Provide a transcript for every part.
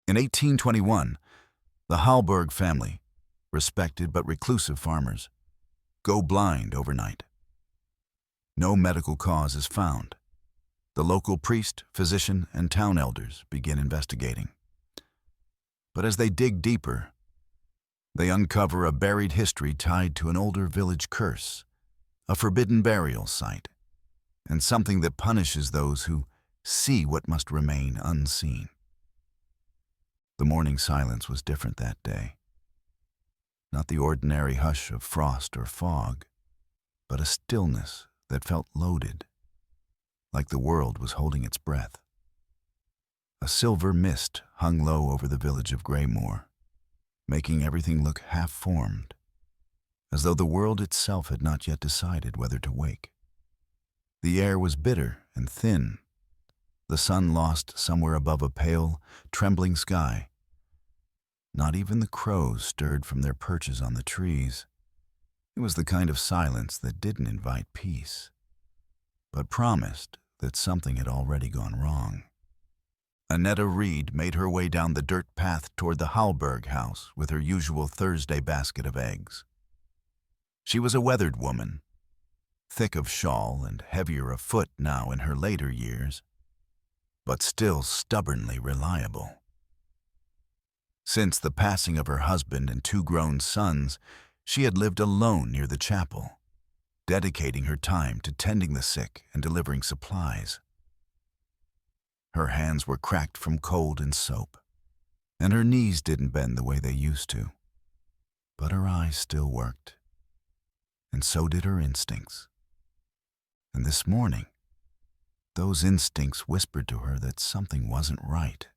In 1821, the Halberg family, respected but reclusive farmers, go blind overnight. No medical cause is found. The local priest, physician, and town elders begin investigating. But as they dig deeper, they uncover a buried history tied to an older village curse, a forbidden burial site, and something that punishes those who see what must remain unseen. The morning silence was different that day. Not the ordinary hush of frost or fog, but a stillness that felt loaded, like the world was holding its breath. A silver mist hung low over the village of Greymoor, making everything look half-formed, as though the world itself had not yet decided whether to wake. The air was bitter and thin, the sun lost somewhere above a pale, trembling sky. Not even the crows stirred from their perches on the trees. It was the kind of silence that didn't invite peace, but promised that something had already gone wrong. Annetta Reed made her way down the dirt path toward the Halberg house with her usual Thursday basket of eggs. She was a weathered woman, thick of shawl and heavier of foot now in her later years, but still stubbornly reliable. Since the passing of her husband and 2 grown sons, she had lived alone near the chapel, dedicating her time to tending the sick and delivering supplies. Her hands were cracked from cold and soap, and her knees didn't bend the way they used to. But her eyes still worked, and so did her instincts. And this morning, those instincts whispered to her that something wasn't right.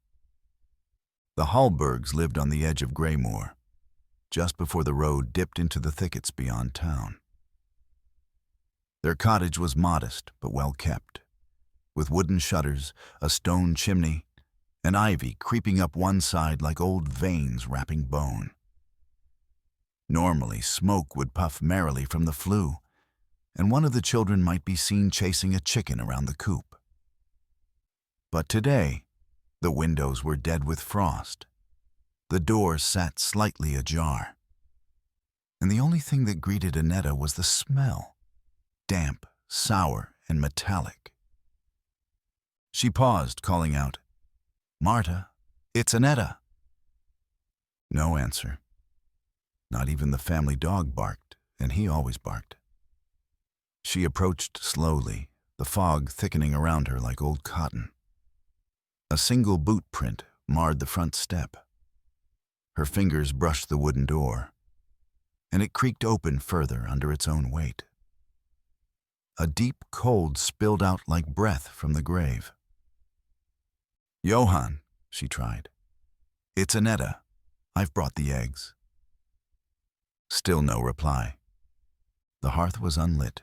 The Halbergs lived on the edge of Greymoor, just before the road dipped into the thickets beyond town. Their cottage was modest but well kept, with wooden shutters, a stone chimney, and ivy creeping up one side like old veins wrapping bone. Normally, smoke would puff merrily from the flue, and one of the children might be seen chasing a chicken around the coop. But today, the windows were dead with frost. The door sat slightly ajar, and the only thing that greeted Annetta was the smell, damp, sour, and metallic. She paused, calling out, "Marta, it's Annetta." No answer. Not even the family dog barked, and he always barked. She approached slowly, the fog thickening around her like old cotton. A single boot print marred the front step. Her fingers brushed the wooden door, and it creaked open further under its own weight. A deep cold spilled out like breath from the grave. "Johann," she tried. "It's Annetta. I've brought the eggs." Still no reply. The hearth was unlit.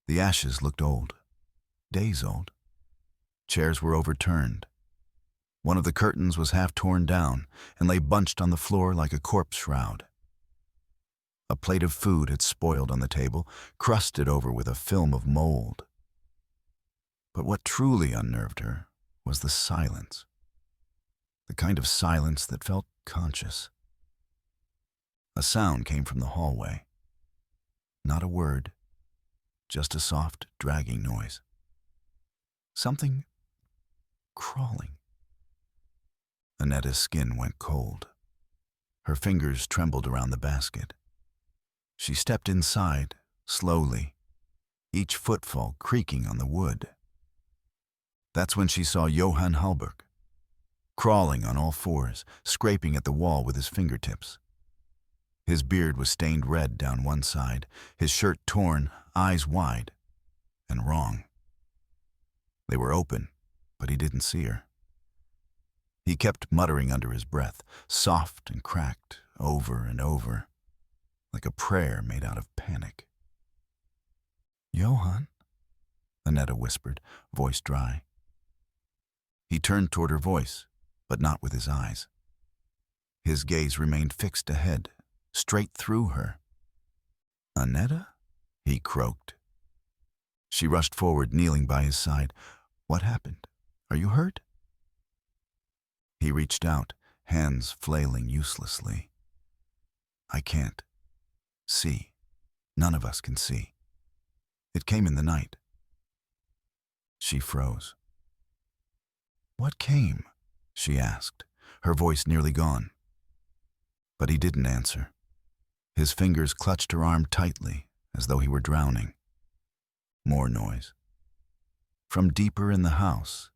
The ashes looked old, days old. Chairs were overturned. One of the curtains was half torn down and lay bunched on the floor like a corpse shroud. A plate of food had spoiled on the table, crusted over with a film of mold. But what truly unnerved her was the silence. The kind of silence that felt conscious. A sound came from the hallway. Not a word, just a soft, dragging noise. Something crawling. Annetta's skin went cold. Her fingers trembled around the basket. She stepped inside, slowly, each footfall creaking on the wood. That's when she saw Johann Halberg, crawling on all fours, scraping at the wall with his fingertips. His beard was stained red down one side, his shirt torn, eyes wide, and wrong. They were open, but he didn't see her. He kept muttering under his breath, soft and cracked, over and over, like a prayer made out of panic. "Johann?" Annetta whispered, voice dry. He turned toward her voice, but not with his eyes. His gaze remained fixed ahead, straight through her. "Annetta?" he croaked. She rushed forward, kneeling by his side. "What happened? Are you hurt?" He reached out, hands flailing uselessly. I can't see. None of us can see. It came in the night. She froze. What came? She asked, her voice nearly gone. But he didn't answer. His fingers clutched her arm tightly, as though he were drowning. More noise. From deeper in the house,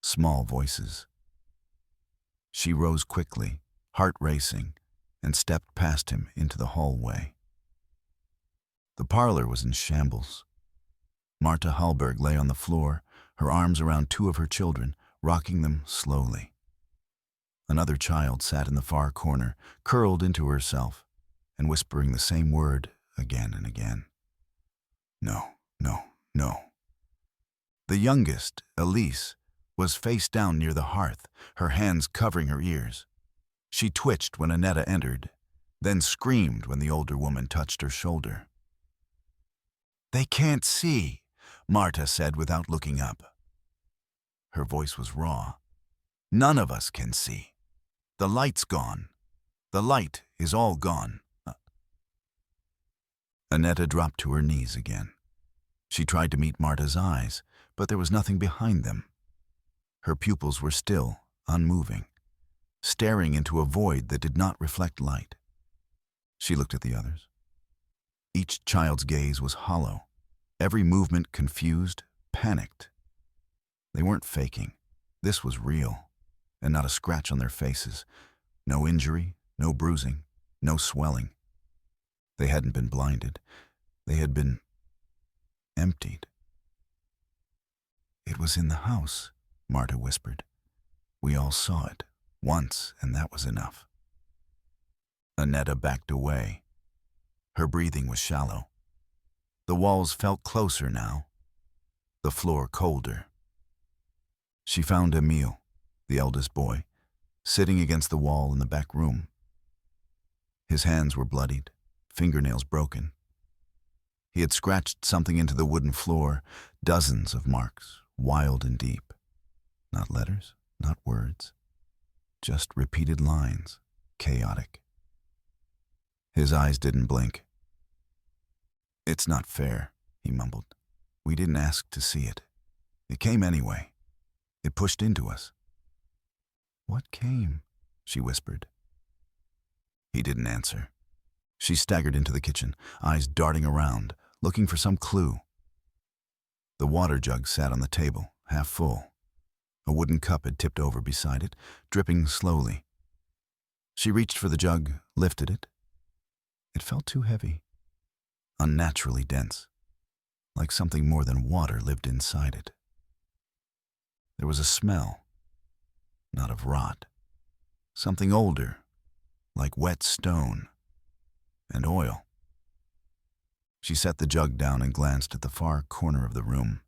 small voices. She rose quickly, heart racing, and stepped past him into the hallway. The parlor was in shambles. Marta Halberg lay on the floor, her arms around two of her children, rocking them slowly. Another child sat in the far corner, curled into herself, and whispering the same word again and again. No, no, no. The youngest, Elise, was face down near the hearth, her hands covering her ears. She twitched when Annetta entered, then screamed when the older woman touched her shoulder. They can't see, Marta said without looking up. Her voice was raw. None of us can see. The light's gone. The light is all gone. Annetta dropped to her knees again. She tried to meet Marta's eyes, but there was nothing behind them. Her pupils were still, unmoving, staring into a void that did not reflect light. She looked at the others. Each child's gaze was hollow, every movement confused, panicked. They weren't faking. This was real, and not a scratch on their faces. No injury, no bruising, no swelling. They hadn't been blinded. They had been emptied. It was in the house, Marta whispered. We all saw it, once, and that was enough. Annetta backed away. Her breathing was shallow. The walls felt closer now, the floor colder. She found Emile, the eldest boy, sitting against the wall in the back room. His hands were bloodied, fingernails broken. He had scratched something into the wooden floor, dozens of marks, wild and deep. Not letters, not words, just repeated lines, chaotic. His eyes didn't blink. It's not fair, he mumbled. We didn't ask to see it. It came anyway. It pushed into us. What came? She whispered. He didn't answer. She staggered into the kitchen, eyes darting around, looking for some clue. The water jug sat on the table, half full. A wooden cup had tipped over beside it, dripping slowly. She reached for the jug, lifted it. It felt too heavy, unnaturally dense, like something more than water lived inside it. There was a smell, not of rot, something older, like wet stone and oil. She set the jug down and glanced at the far corner of the room,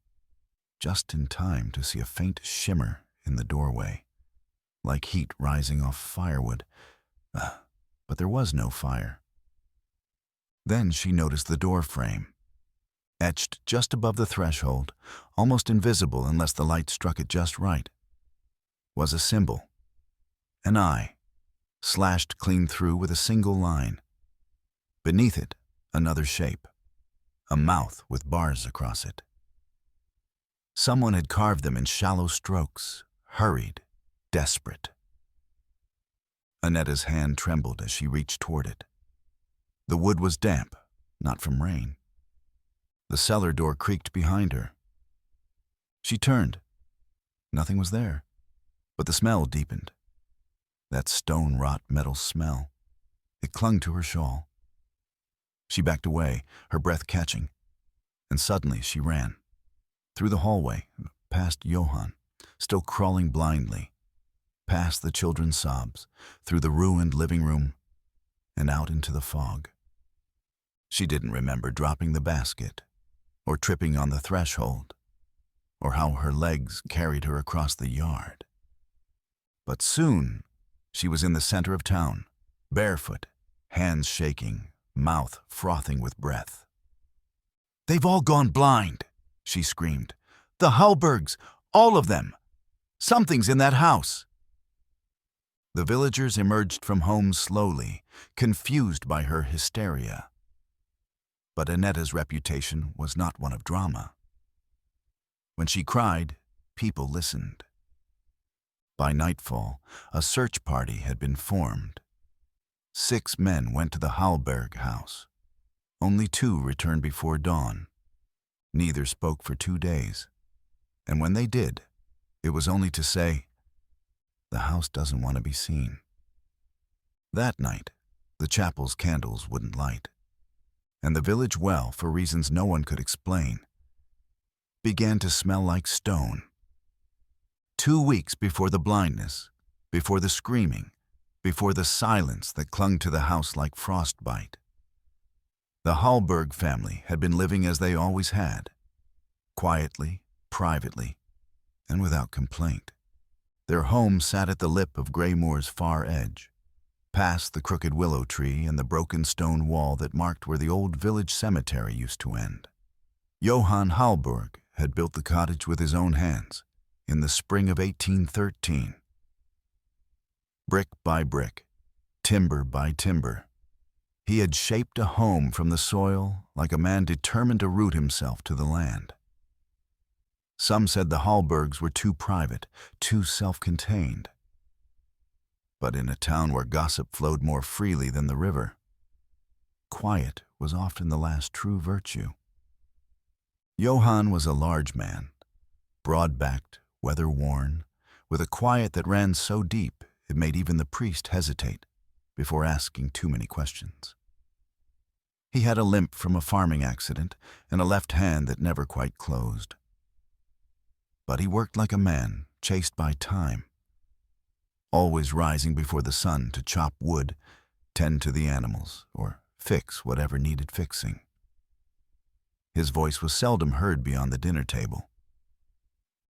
just in time to see a faint shimmer in the doorway, like heat rising off firewood, but there was no fire. Then she noticed the door frame, etched just above the threshold, almost invisible unless the light struck it just right, was a symbol, an eye, slashed clean through with a single line. Beneath it, another shape, a mouth with bars across it. Someone had carved them in shallow strokes, hurried, desperate. Annetta's hand trembled as she reached toward it. The wood was damp, not from rain. The cellar door creaked behind her. She turned. Nothing was there, but the smell deepened. That stone-rot metal smell. It clung to her shawl. She backed away, her breath catching, and suddenly she ran. Through the hallway, past Johann, still crawling blindly, past the children's sobs, through the ruined living room, and out into the fog. She didn't remember dropping the basket, or tripping on the threshold, or how her legs carried her across the yard. But soon, she was in the center of town, barefoot, hands shaking, mouth frothing with breath. "They've all gone blind," she screamed. "The Halbergs, all of them. Something's in that house." The villagers emerged from homes slowly, confused by her hysteria. But Annetta's reputation was not one of drama. When she cried, people listened. By nightfall, a search party had been formed. 6 men went to the Halberg house. Only 2 returned before dawn. Neither spoke for 2 days. And when they did, it was only to say, "The house doesn't want to be seen." That night, the chapel's candles wouldn't light, and the village well, for reasons no one could explain, began to smell like stone. 2 weeks before the blindness, before the screaming, before the silence that clung to the house like frostbite. The Halberg family had been living as they always had, quietly, privately, and without complaint. Their home sat at the lip of Greymoor's far edge, past the crooked willow tree and the broken stone wall that marked where the old village cemetery used to end. Johann Halberg had built the cottage with his own hands in the spring of 1813. Brick by brick, timber by timber, he had shaped a home from the soil like a man determined to root himself to the land. Some said the Halbergs were too private, too self-contained. But in a town where gossip flowed more freely than the river, quiet was often the last true virtue. Johann was a large man, broad-backed, weather-worn, with a quiet that ran so deep it made even the priest hesitate before asking too many questions. He had a limp from a farming accident and a left hand that never quite closed. But he worked like a man chased by time, always rising before the sun to chop wood, tend to the animals, or fix whatever needed fixing. His voice was seldom heard beyond the dinner table.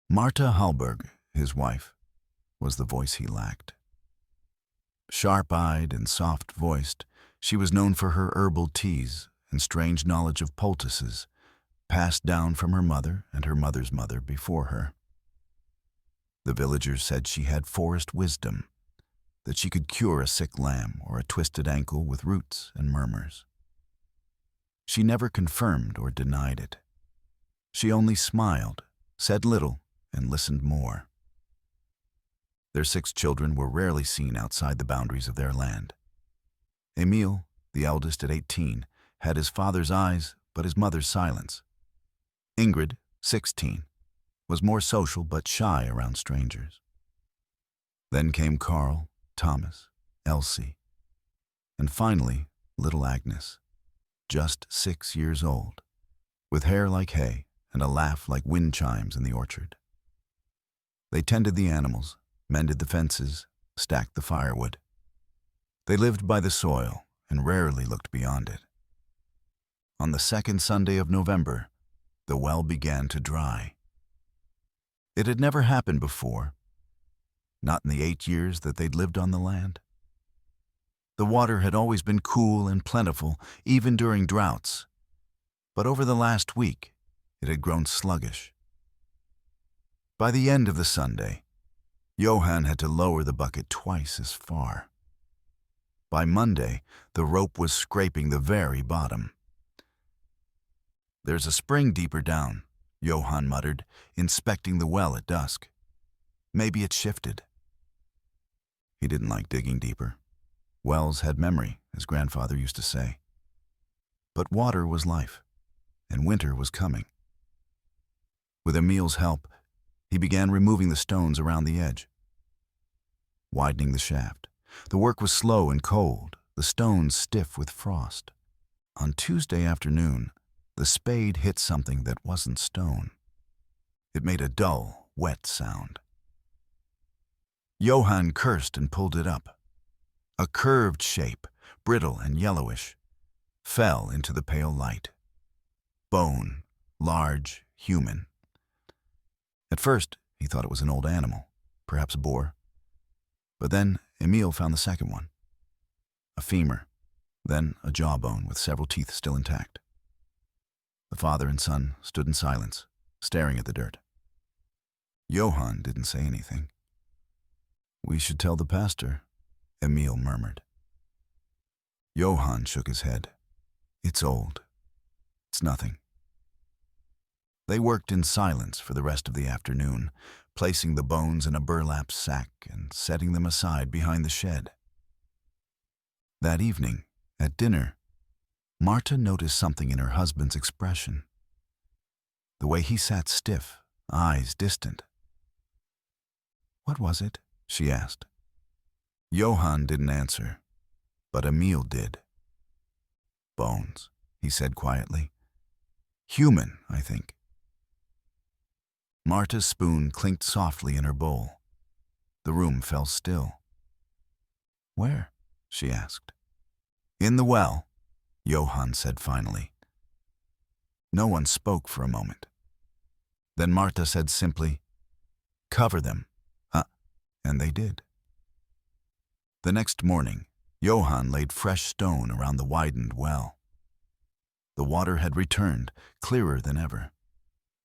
Martha Halberg, his wife, was the voice he lacked. Sharp-eyed and soft-voiced, she was known for her herbal teas and strange knowledge of poultices, passed down from her mother and her mother's mother before her. The villagers said she had forest wisdom, that she could cure a sick lamb or a twisted ankle with roots and murmurs. She never confirmed or denied it. She only smiled, said little, and listened more. Their 6 children were rarely seen outside the boundaries of their land. Emil, the eldest at 18, had his father's eyes but his mother's silence. Ingrid, 16, was more social but shy around strangers. Then came Carl, Thomas, Elsie, and finally little Agnes, just 6 years old, with hair like hay and a laugh like wind chimes in the orchard. They tended the animals, mended the fences, stacked the firewood. They lived by the soil and rarely looked beyond it. On the 2nd Sunday of November, the well began to dry. It had never happened before, not in the 8 years that they'd lived on the land. The water had always been cool and plentiful, even during droughts, but over the last week, it had grown sluggish. By the end of the Sunday, Johann had to lower the bucket twice as far. By Monday, the rope was scraping the very bottom. "There's a spring deeper down," Johann muttered, inspecting the well at dusk. "Maybe it's shifted." He didn't like digging deeper. Wells had memory, his grandfather used to say. But water was life, and winter was coming. With Emil's help, he began removing the stones around the edge, widening the shaft. The work was slow and cold, the stones stiff with frost. On Tuesday afternoon, the spade hit something that wasn't stone. It made a dull, wet sound. Johann cursed and pulled it up. A curved shape, brittle and yellowish, fell into the pale light. Bone, large, human. At first, he thought it was an old animal, perhaps a boar. But then Emil found the second one, a femur, then a jawbone with several teeth still intact. The father and son stood in silence, staring at the dirt. Johann didn't say anything. "We should tell the pastor," Emil murmured. Johann shook his head. It's old. It's nothing. They worked in silence for the rest of the afternoon, placing the bones in a burlap sack and setting them aside behind the shed. That evening, at dinner, Marta noticed something in her husband's expression. The way he sat stiff, eyes distant. What was it? She asked. Johann didn't answer, but Emil did. Bones, he said quietly. Human, I think. Marta's spoon clinked softly in her bowl. The room fell still. Where? She asked. In the well, Johann said finally. No one spoke for a moment. Then Marta said simply, Cover them. And they did. The next morning, Johann laid fresh stone around the widened well. The water had returned, clearer than ever.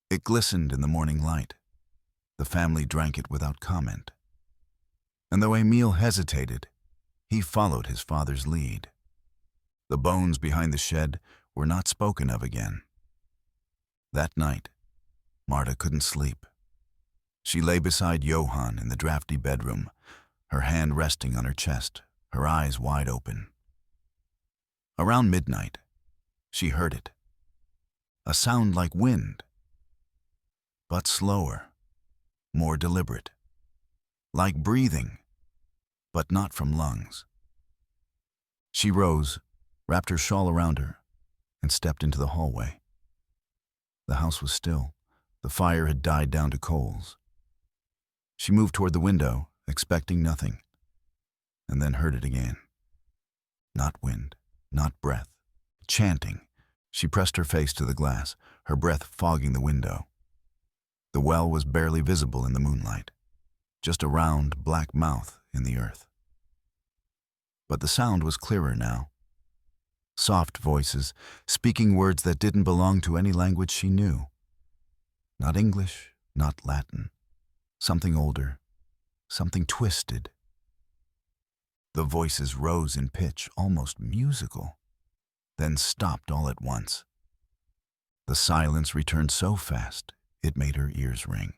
It glistened in the morning light. The family drank it without comment. And though Emil hesitated, he followed his father's lead. The bones behind the shed were not spoken of again. That night, Marta couldn't sleep. She lay beside Johann in the drafty bedroom, her hand resting on her chest, her eyes wide open. Around midnight, she heard it. A sound like wind, but slower, more deliberate. Like breathing, but not from lungs. She rose, wrapped her shawl around her, and stepped into the hallway. The house was still. The fire had died down to coals. She moved toward the window, expecting nothing, and then heard it again. Not wind, not breath, chanting. She pressed her face to the glass, her breath fogging the window. The well was barely visible in the moonlight, just a round, black mouth in the earth. But the sound was clearer now. Soft voices, speaking words that didn't belong to any language she knew. Not English, not Latin. Something older, something twisted. The voices rose in pitch, almost musical, then stopped all at once. The silence returned so fast, it made her ears ring.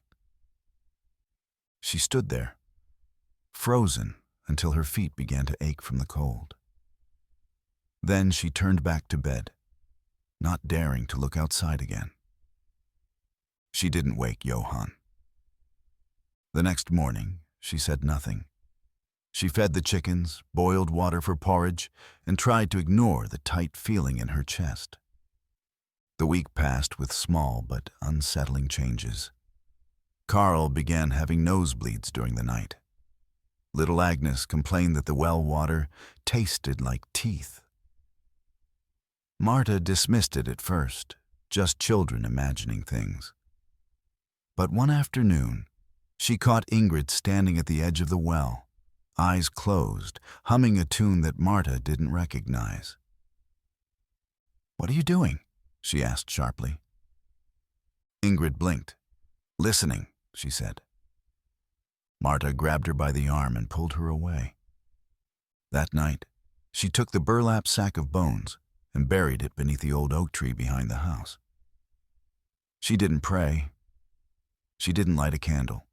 She stood there, frozen until her feet began to ache from the cold. Then she turned back to bed, not daring to look outside again. She didn't wake Johann. The next morning, she said nothing. She fed the chickens, boiled water for porridge, and tried to ignore the tight feeling in her chest. The week passed with small but unsettling changes. Carl began having nosebleeds during the night. Little Agnes complained that the well water tasted like teeth. Marta dismissed it at first, just children imagining things. But one afternoon, she caught Ingrid standing at the edge of the well, eyes closed, humming a tune that Marta didn't recognize. "What are you doing?" she asked sharply. Ingrid blinked. "Listening," she said. Marta grabbed her by the arm and pulled her away. That night, she took the burlap sack of bones and buried it beneath the old oak tree behind the house. She didn't pray. She didn't light a candle.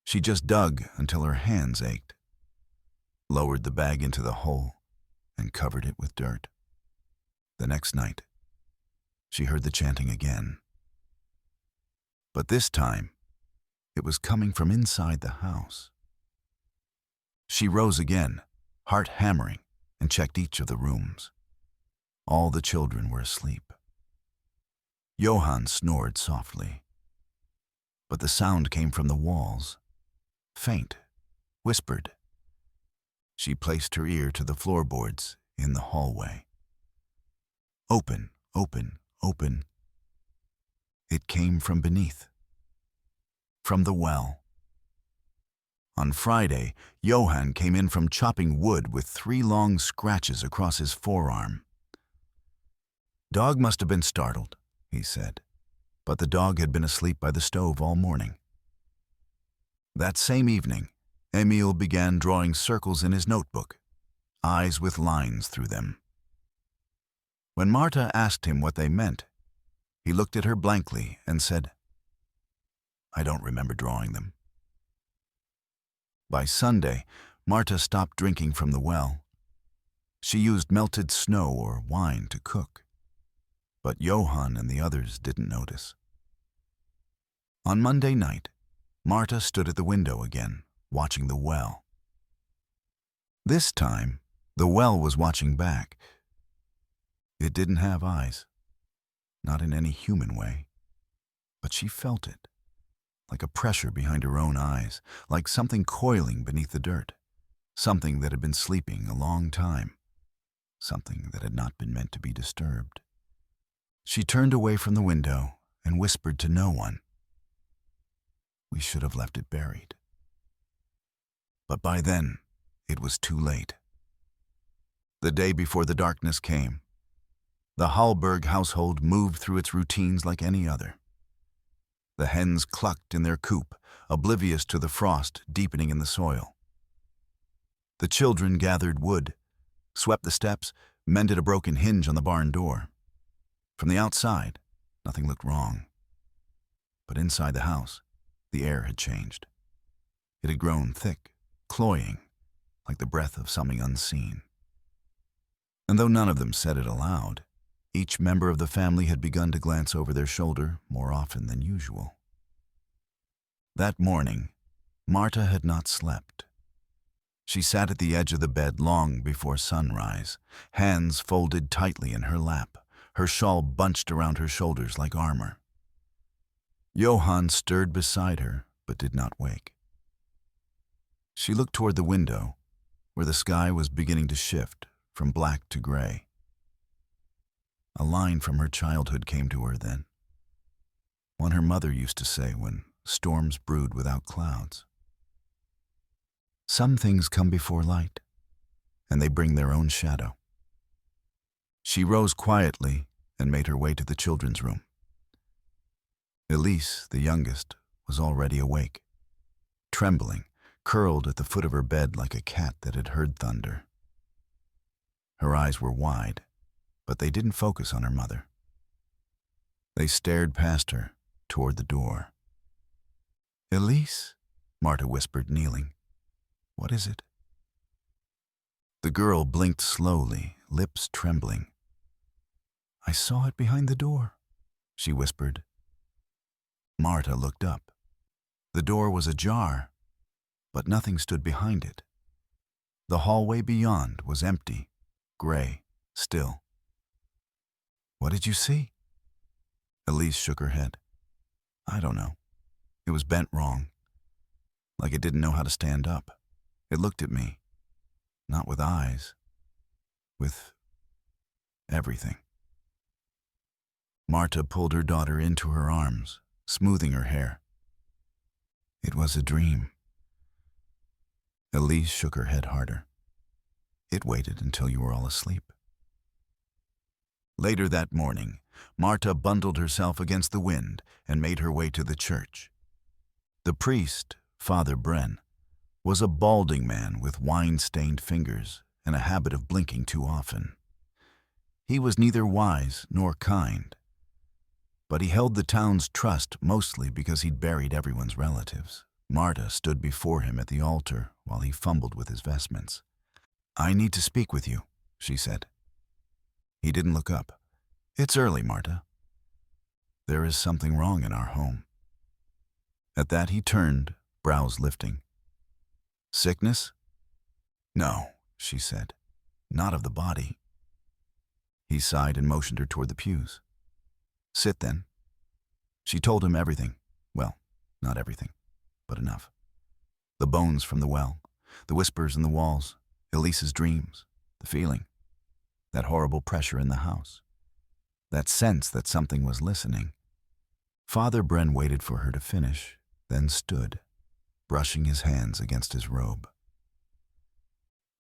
She just dug until her hands ached, lowered the bag into the hole, and covered it with dirt. The next night, she heard the chanting again. But this time, it was coming from inside the house. She rose again, heart hammering, and checked each of the rooms. All the children were asleep. Johann snored softly. But the sound came from the walls, faint, whispered. She placed her ear to the floorboards in the hallway. Open, open, open. It came from beneath, from the well. On Friday, Johann came in from chopping wood with 3 long scratches across his forearm. "Dog must have been startled," he said, but the dog had been asleep by the stove all morning. That same evening, Emil began drawing circles in his notebook, eyes with lines through them. When Marta asked him what they meant, he looked at her blankly and said, "I don't remember drawing them." By Sunday, Marta stopped drinking from the well. She used melted snow or wine to cook. But Johann and the others didn't notice. On Monday night, Marta stood at the window again, watching the well. This time, the well was watching back. It didn't have eyes, not in any human way, but she felt it, like a pressure behind her own eyes, like something coiling beneath the dirt, something that had been sleeping a long time, something that had not been meant to be disturbed. She turned away from the window and whispered to no one, "We should have left it buried." But by then, it was too late. The day before the darkness came, the Halberg household moved through its routines like any other. The hens clucked in their coop, oblivious to the frost deepening in the soil. The children gathered wood, swept the steps, mended a broken hinge on the barn door. From the outside, nothing looked wrong. But inside the house, the air had changed. It had grown thick, cloying, like the breath of something unseen. And though none of them said it aloud, each member of the family had begun to glance over their shoulder more often than usual. That morning, Marta had not slept. She sat at the edge of the bed long before sunrise, hands folded tightly in her lap, her shawl bunched around her shoulders like armor. Johann stirred beside her, but did not wake. She looked toward the window, where the sky was beginning to shift from black to gray. A line from her childhood came to her then, one her mother used to say when storms brewed without clouds. Some things come before light, and they bring their own shadow. She rose quietly and made her way to the children's room. Elise, the youngest, was already awake, trembling, curled at the foot of her bed like a cat that had heard thunder. Her eyes were wide, but they didn't focus on her mother. They stared past her, toward the door. "Elise," Marta whispered, kneeling. "What is it?" The girl blinked slowly, lips trembling. "I saw it behind the door," she whispered. Marta looked up. The door was ajar, but nothing stood behind it. The hallway beyond was empty, gray, still. "What did you see?" Elise shook her head. "I don't know. It was bent wrong, like it didn't know how to stand up. It looked at me, not with eyes, with everything." Marta pulled her daughter into her arms, smoothing her hair. "It was a dream." Elise shook her head harder. "It waited until you were all asleep." Later that morning, Marta bundled herself against the wind and made her way to the church. The priest, Father Bren, was a balding man with wine-stained fingers and a habit of blinking too often. He was neither wise nor kind, but he held the town's trust mostly because he'd buried everyone's relatives. Marta stood before him at the altar while he fumbled with his vestments. "I need to speak with you," she said. He didn't look up. "It's early, Marta. There is something wrong in our home." At that he turned, brows lifting. "Sickness?" "No," she said. "Not of the body." He sighed and motioned her toward the pews. "Sit then." She told him everything. Well, not everything, but enough. The bones from the well, the whispers in the walls, Elise's dreams, the feeling, that horrible pressure in the house, that sense that something was listening. Father Bren waited for her to finish, then stood, brushing his hands against his robe.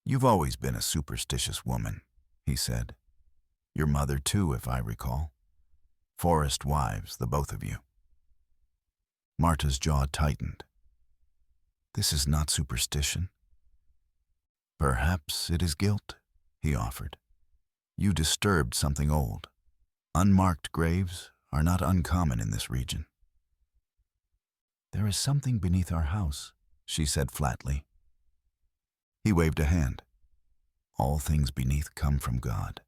"You've always been a superstitious woman," he said. "Your mother too, if I recall. Forest wives, the both of you." Marta's jaw tightened. This is not superstition. Perhaps it is guilt, he offered. You disturbed something old. Unmarked graves are not uncommon in this region. There is something beneath our house, she said flatly. He waved a hand. All things beneath come from God,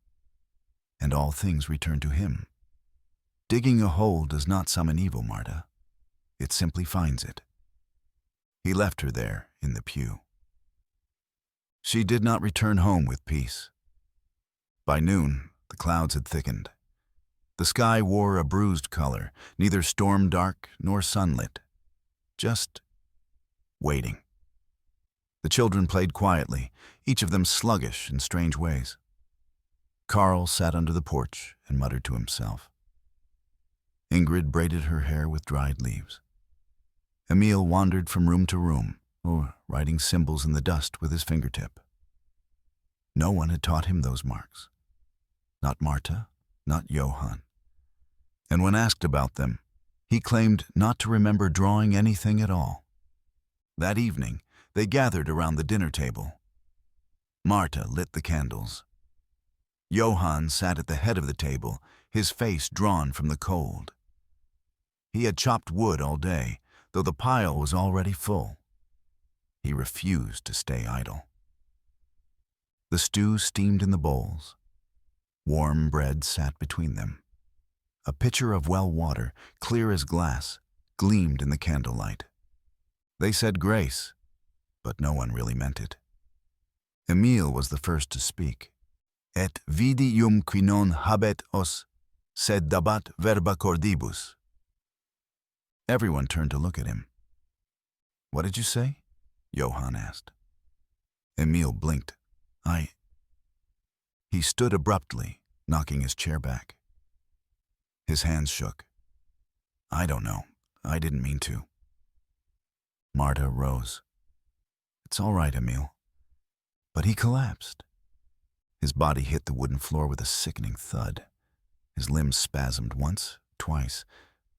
and all things return to him. Digging a hole does not summon evil, Marta. It simply finds it. He left her there in the pew. She did not return home with peace. By noon, the clouds had thickened. The sky wore a bruised color, neither storm-dark nor sunlit, just waiting. The children played quietly, each of them sluggish in strange ways. Carl sat under the porch and muttered to himself. Ingrid braided her hair with dried leaves. Emil wandered from room to room, writing symbols in the dust with his fingertip. No one had taught him those marks. Not Marta, not Johann. And when asked about them, he claimed not to remember drawing anything at all. That evening, they gathered around the dinner table. Marta lit the candles. Johann sat at the head of the table, his face drawn from the cold. He had chopped wood all day, though the pile was already full. He refused to stay idle. The stew steamed in the bowls. Warm bread sat between them. A pitcher of well water, clear as glass, gleamed in the candlelight. They said grace, but no one really meant it. Emil was the first to speak. Et vidi qui non habet os, sed dabat verba cordibus. Everyone turned to look at him. What did you say? Johann asked. Emil blinked. He stood abruptly, knocking his chair back. His hands shook. I don't know. I didn't mean to. Marta rose. It's all right, Emil. But he collapsed. His body hit the wooden floor with a sickening thud. His limbs spasmed once, twice,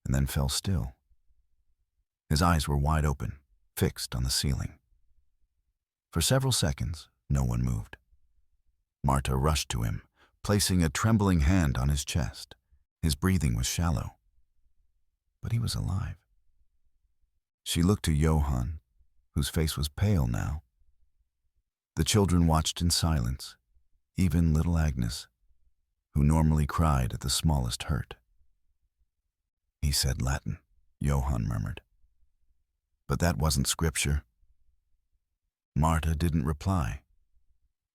and then fell still. His eyes were wide open, fixed on the ceiling. For several seconds, no one moved. Marta rushed to him, placing a trembling hand on his chest. His breathing was shallow, but he was alive. She looked to Johann, whose face was pale now. The children watched in silence, even little Agnes, who normally cried at the smallest hurt. He said Latin, Johann murmured. But that wasn't scripture. Marta didn't reply.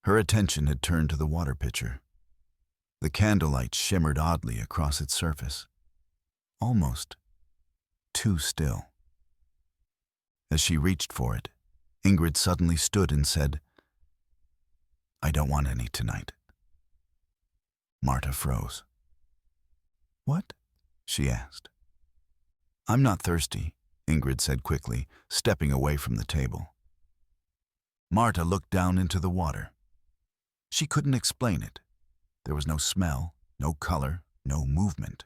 Her attention had turned to the water pitcher. The candlelight shimmered oddly across its surface, almost too still. As she reached for it, Ingrid suddenly stood and said, I don't want any tonight. Marta froze. What? She asked. I'm not thirsty, Ingrid said quickly, stepping away from the table. Marta looked down into the water. She couldn't explain it. There was no smell, no color, no movement.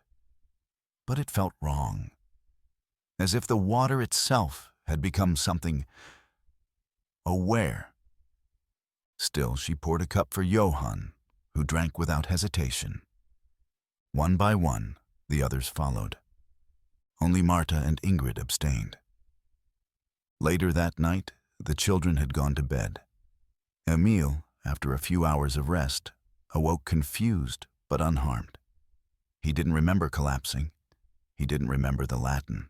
But it felt wrong, as if the water itself had become something aware. Still, she poured a cup for Johann, who drank without hesitation. One by one, the others followed. Only Marta and Ingrid abstained. Later that night, the children had gone to bed. Emil, after a few hours of rest, awoke confused but unharmed. He didn't remember collapsing. He didn't remember the Latin.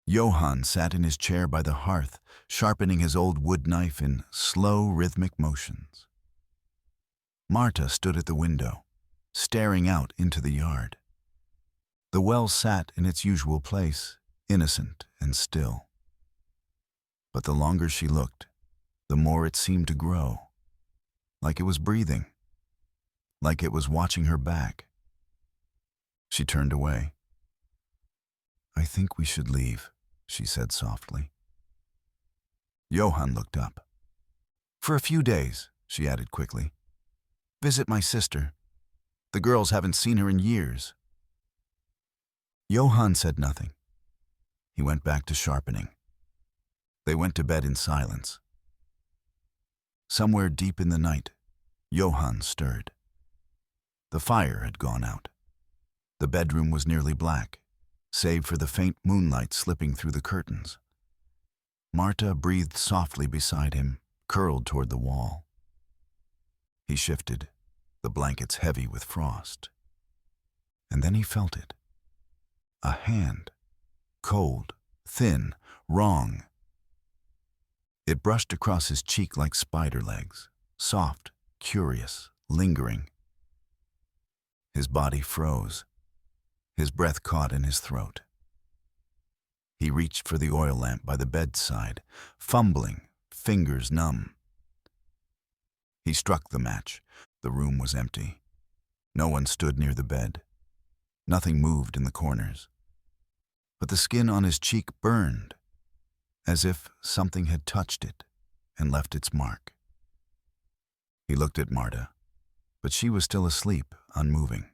Johann sat in his chair by the hearth, sharpening his old wood knife in slow, rhythmic motions. Marta stood at the window, staring out into the yard. The well sat in its usual place, innocent and still. But the longer she looked, the more it seemed to grow, like it was breathing, like it was watching her back. She turned away. I think we should leave, she said softly. Johann looked up. For a few days, she added quickly. Visit my sister. The girls haven't seen her in years. Johann said nothing. He went back to sharpening. They went to bed in silence. Somewhere deep in the night, Johann stirred. The fire had gone out. The bedroom was nearly black, save for the faint moonlight slipping through the curtains. Marta breathed softly beside him, curled toward the wall. He shifted, the blankets heavy with frost. And then he felt it. A hand, cold, thin, wrong. It brushed across his cheek like spider legs, soft, curious, lingering. His body froze. His breath caught in his throat. He reached for the oil lamp by the bedside, fumbling, fingers numb. He struck the match. The room was empty. No one stood near the bed. Nothing moved in the corners. But the skin on his cheek burned, as if something had touched it and left its mark. He looked at Marta, but she was still asleep, unmoving.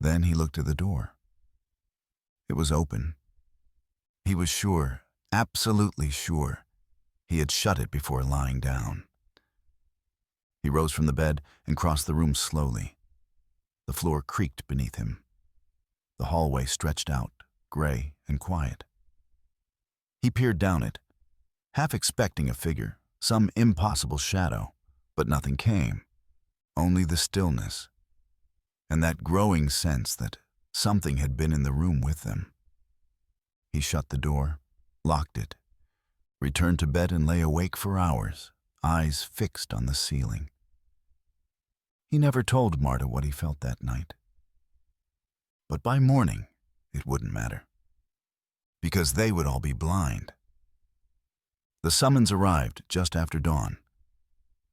Then he looked at the door. It was open. He was sure, absolutely sure, he had shut it before lying down. He rose from the bed and crossed the room slowly. The floor creaked beneath him. The hallway stretched out, gray and quiet. He peered down it, half expecting a figure, some impossible shadow, but nothing came, only the stillness, and that growing sense that something had been in the room with them. He shut the door, locked it, returned to bed and lay awake for hours, eyes fixed on the ceiling. He never told Marta what he felt that night. But by morning, it wouldn't matter, because they would all be blind. The summons arrived just after dawn,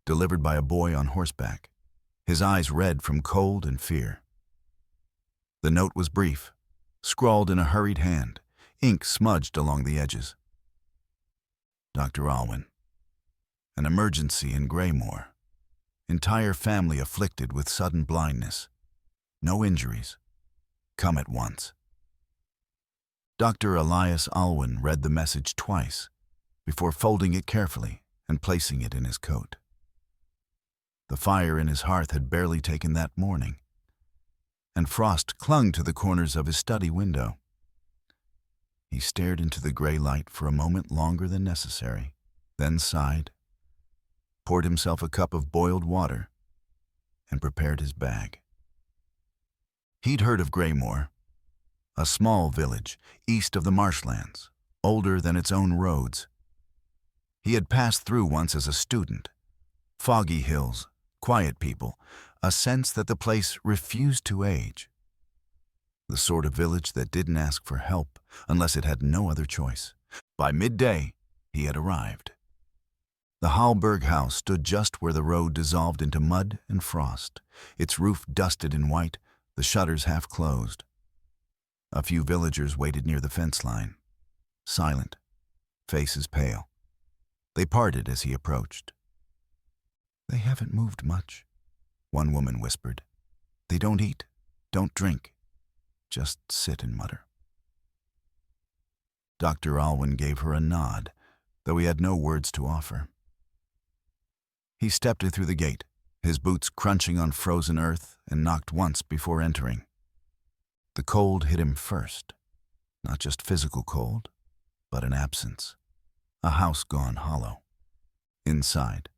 delivered by a boy on horseback, his eyes red from cold and fear. The note was brief, scrawled in a hurried hand, ink smudged along the edges. Dr. Alwyn. An emergency in Greymore. Entire family afflicted with sudden blindness. No injuries. Come at once. Dr. Elias Alwyn read the message twice before folding it carefully and placing it in his coat. The fire in his hearth had barely taken that morning, and frost clung to the corners of his study window. He stared into the gray light for a moment longer than necessary, then sighed, poured himself a cup of boiled water, and prepared his bag. He'd heard of Greymore, a small village east of the marshlands, older than its own roads. He had passed through once as a student. Foggy hills, quiet people, a sense that the place refused to age. The sort of village that didn't ask for help unless it had no other choice. By midday, he had arrived. The Halberg house stood just where the road dissolved into mud and frost, its roof dusted in white, the shutters half closed. A few villagers waited near the fence line, silent, faces pale. They parted as he approached. "They haven't moved much," one woman whispered. "They don't eat, don't drink, just sit and mutter." Dr. Alwyn gave her a nod, though he had no words to offer. He stepped through the gate, his boots crunching on frozen earth, and knocked once before entering. The cold hit him first, not just physical cold, but an absence, a house gone hollow. Inside,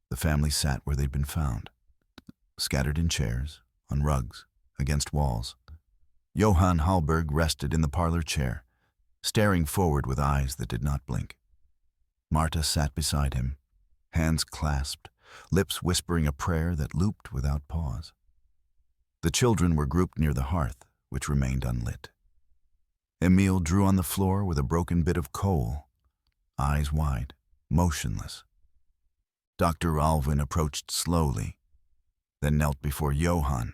the family sat where they'd been found, scattered in chairs, on rugs, against walls. Johann Halberg rested in the parlor chair, staring forward with eyes that did not blink. Marta sat beside him, hands clasped, lips whispering a prayer that looped without pause. The children were grouped near the hearth, which remained unlit. Emil drew on the floor with a broken bit of coal, eyes wide, motionless. Dr. Alwyn approached slowly, then knelt before Johann.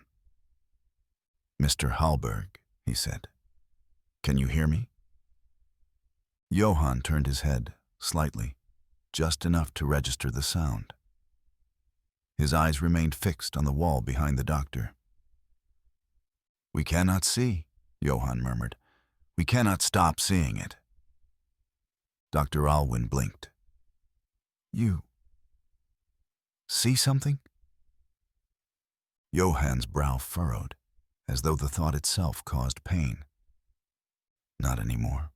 "Mr. Halberg," he said, "can you hear me?" Johann turned his head, slightly, just enough to register the sound. His eyes remained fixed on the wall behind the doctor. "We cannot see," Johann murmured. "We cannot stop seeing it." Dr. Alwyn blinked. You see something? Johann's brow furrowed, as though the thought itself caused pain. Not anymore.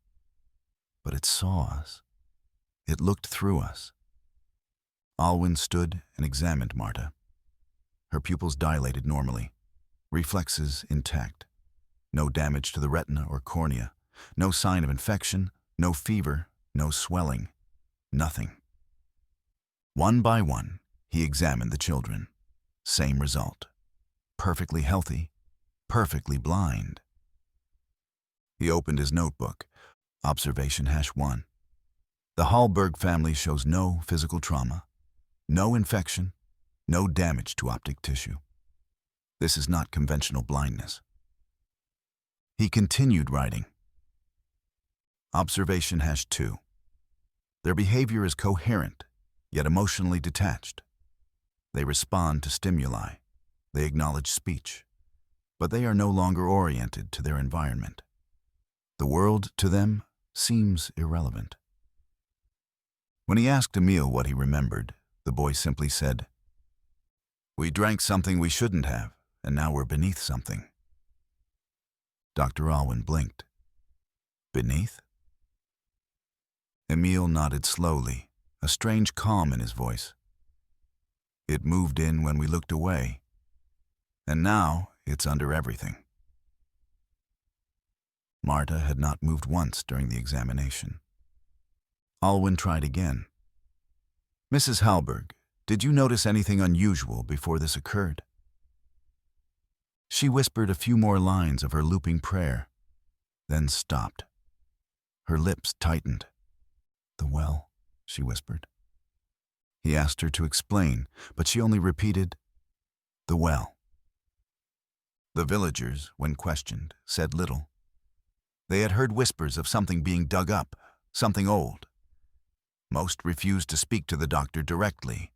But it saw us. It looked through us. Alwyn stood and examined Marta. Her pupils dilated normally, reflexes intact. No damage to the retina or cornea, no sign of infection, no fever, no swelling, nothing. One by one, he examined the children. Same result. Perfectly healthy, perfectly blind. He opened his notebook. Observation #1. The Halberg family shows no physical trauma, no infection, no damage to optic tissue. This is not conventional blindness. He continued writing. Observation #2. Their behavior is coherent, yet emotionally detached. They respond to stimuli. They acknowledge speech, but they are no longer oriented to their environment. The world, to them, seems irrelevant. When he asked Emil what he remembered, the boy simply said, "We drank something we shouldn't have, and now we're beneath something." Dr. Alwyn blinked. Beneath? Emil nodded slowly, a strange calm in his voice. It moved in when we looked away, and now it's under everything. Marta had not moved once during the examination. Alwyn tried again. "Mrs. Halberg, did you notice anything unusual before this occurred?" She whispered a few more lines of her looping prayer, then stopped. Her lips tightened. "The well," she whispered. He asked her to explain, but she only repeated, "The well." The villagers, when questioned, said little. They had heard whispers of something being dug up, something old. Most refused to speak to the doctor directly.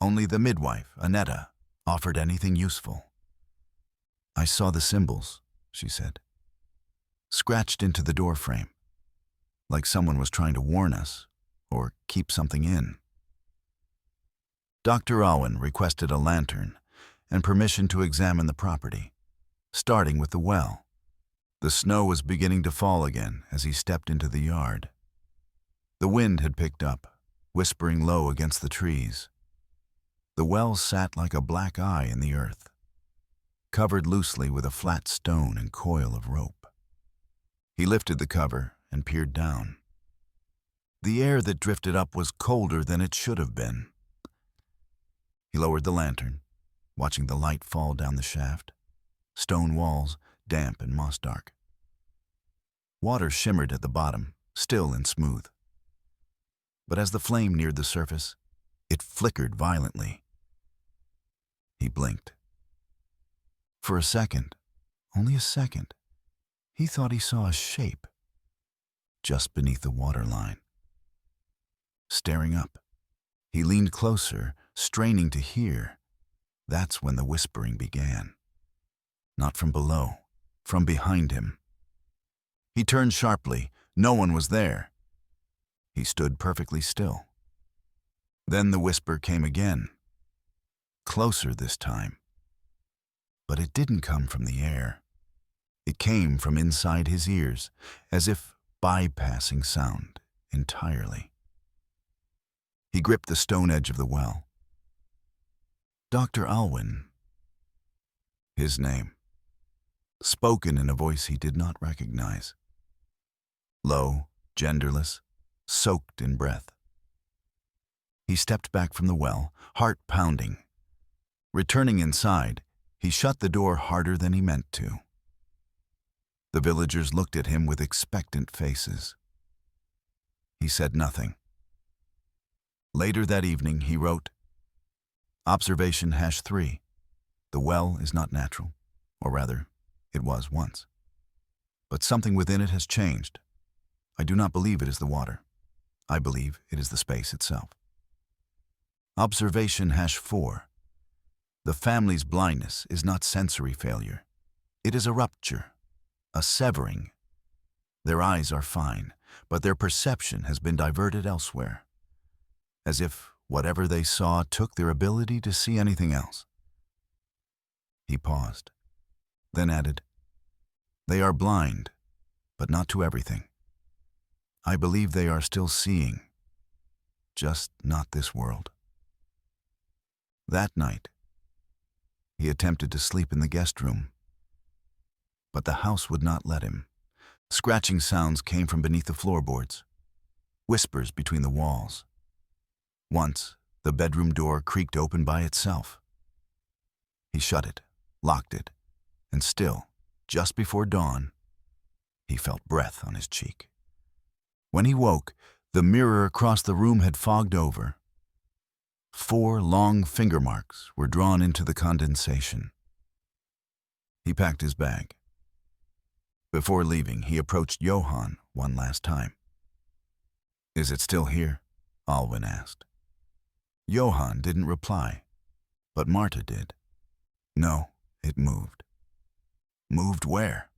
Only the midwife, Annetta, offered anything useful. "I saw the symbols," she said, "scratched into the doorframe, like someone was trying to warn us or keep something in." Dr. Alwyn requested a lantern and permission to examine the property, starting with the well. The snow was beginning to fall again as he stepped into the yard. The wind had picked up, whispering low against the trees. The well sat like a black eye in the earth, covered loosely with a flat stone and coil of rope. He lifted the cover and peered down. The air that drifted up was colder than it should have been. He lowered the lantern, watching the light fall down the shaft. Stone walls, damp and moss-dark. Water shimmered at the bottom, still and smooth. But as the flame neared the surface, it flickered violently. He blinked. For a second, only a second, he thought he saw a shape just beneath the waterline. Staring up, he leaned closer, straining to hear. That's when the whispering began. Not from below, from behind him. He turned sharply. No one was there. He stood perfectly still. Then the whisper came again. Closer this time. But it didn't come from the air. It came from inside his ears, as if bypassing sound entirely. He gripped the stone edge of the well. Dr. Alwyn. His name. Spoken in a voice he did not recognize. Low, genderless, soaked in breath. He stepped back from the well, heart pounding. Returning inside, he shut the door harder than he meant to. The villagers looked at him with expectant faces. He said nothing. Later that evening, he wrote, Observation #3. The well is not natural, or rather, it was once. But something within it has changed. I do not believe it is the water. I believe it is the space itself. Observation #4. The family's blindness is not sensory failure. It is a rupture, a severing. Their eyes are fine, but their perception has been diverted elsewhere, as if whatever they saw took their ability to see anything else. He paused, then added, "They are blind, but not to everything. I believe they are still seeing, just not this world." That night, he attempted to sleep in the guest room, but the house would not let him. Scratching sounds came from beneath the floorboards, whispers between the walls. Once, the bedroom door creaked open by itself. He shut it, locked it, and still, just before dawn, he felt breath on his cheek. When he woke, the mirror across the room had fogged over. 4 long finger marks were drawn into the condensation. He packed his bag. Before leaving, he approached Johann one last time. "Is it still here?" Alwyn asked. Johann didn't reply, but Marta did. "No, it moved." "Moved where?"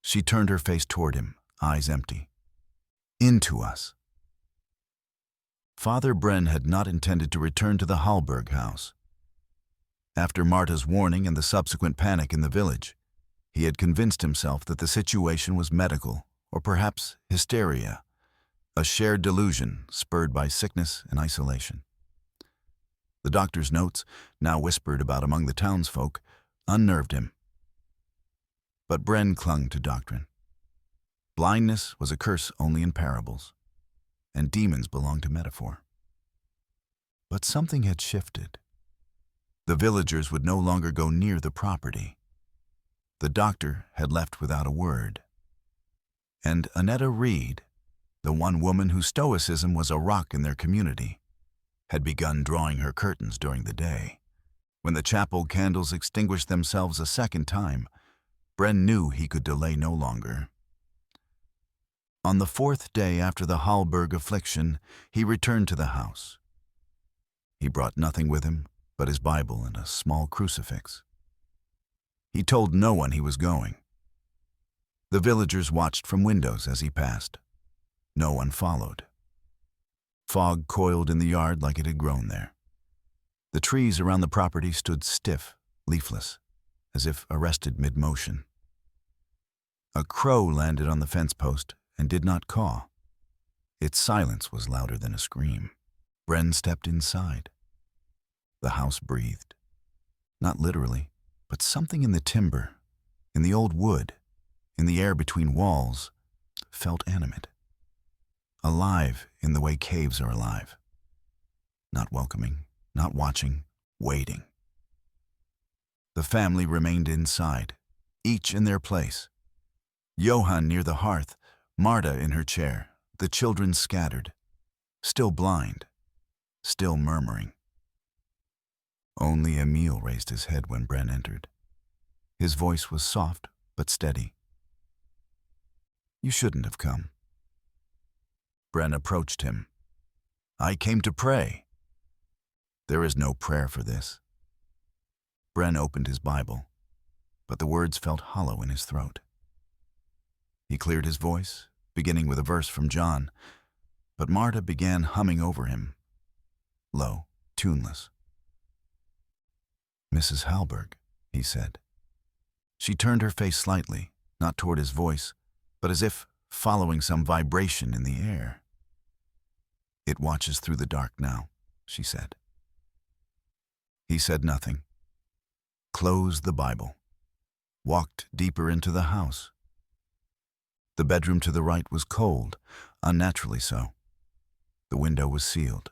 She turned her face toward him, eyes empty. "Into us." Father Bren had not intended to return to the Halberg house. After Marta's warning and the subsequent panic in the village, he had convinced himself that the situation was medical, or perhaps hysteria, a shared delusion spurred by sickness and isolation. The doctor's notes, now whispered about among the townsfolk, unnerved him. But Bren clung to doctrine. Blindness was a curse only in parables, and demons belonged to metaphor. But something had shifted. The villagers would no longer go near the property. The doctor had left without a word. And Annetta Reed, the one woman whose stoicism was a rock in their community, had begun drawing her curtains during the day. When the chapel candles extinguished themselves a second time, Bren knew he could delay no longer. On the 4th day after the Halberg affliction, he returned to the house. He brought nothing with him but his Bible and a small crucifix. He told no one he was going. The villagers watched from windows as he passed. No one followed. Fog coiled in the yard like it had grown there. The trees around the property stood stiff, leafless, as if arrested mid-motion. A crow landed on the fence post and did not caw. Its silence was louder than a scream. Bren stepped inside. The house breathed. Not literally, but something in the timber, in the old wood, in the air between walls, felt animate. Alive in the way caves are alive. Not welcoming, not watching, waiting. The family remained inside, each in their place. Johann near the hearth, Marta in her chair, the children scattered, still blind, still murmuring. Only Emil raised his head when Bren entered. His voice was soft but steady. "You shouldn't have come." Bren approached him. "I came to pray." "There is no prayer for this." Bren opened his Bible, but the words felt hollow in his throat. He cleared his voice, beginning with a verse from John, but Marta began humming over him, low, tuneless. "Mrs. Halberg," he said. She turned her face slightly, not toward his voice, but as if following some vibration in the air. "It watches through the dark now," she said. He said nothing, closed the Bible, walked deeper into the house. The bedroom to the right was cold, unnaturally so. The window was sealed.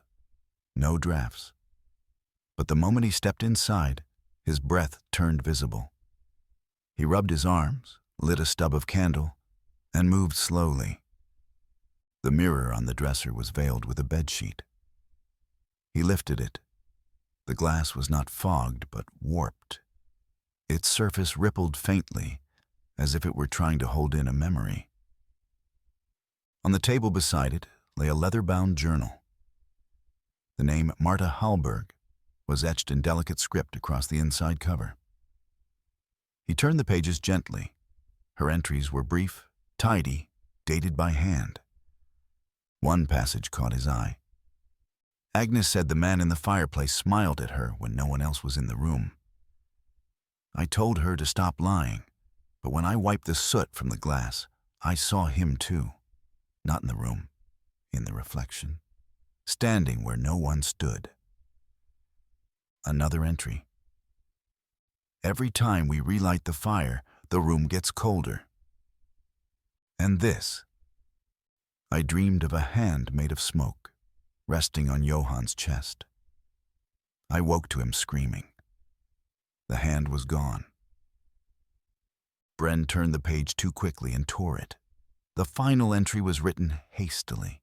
No drafts. But the moment he stepped inside, his breath turned visible. He rubbed his arms, lit a stub of candle, and moved slowly. The mirror on the dresser was veiled with a bedsheet. He lifted it. The glass was not fogged, but warped. Its surface rippled faintly, as if it were trying to hold in a memory. On the table beside it lay a leather-bound journal. The name Marta Halberg was etched in delicate script across the inside cover. He turned the pages gently. Her entries were brief, tidy, dated by hand. One passage caught his eye. Agnes said the man in the fireplace smiled at her when no one else was in the room. I told her to stop lying, but when I wiped the soot from the glass, I saw him too. Not in the room, in the reflection, standing where no one stood. Another entry. Every time we relight the fire, the room gets colder. And this. I dreamed of a hand made of smoke, resting on Johann's chest. I woke to him screaming. The hand was gone. Bren turned the page too quickly and tore it. The final entry was written hastily.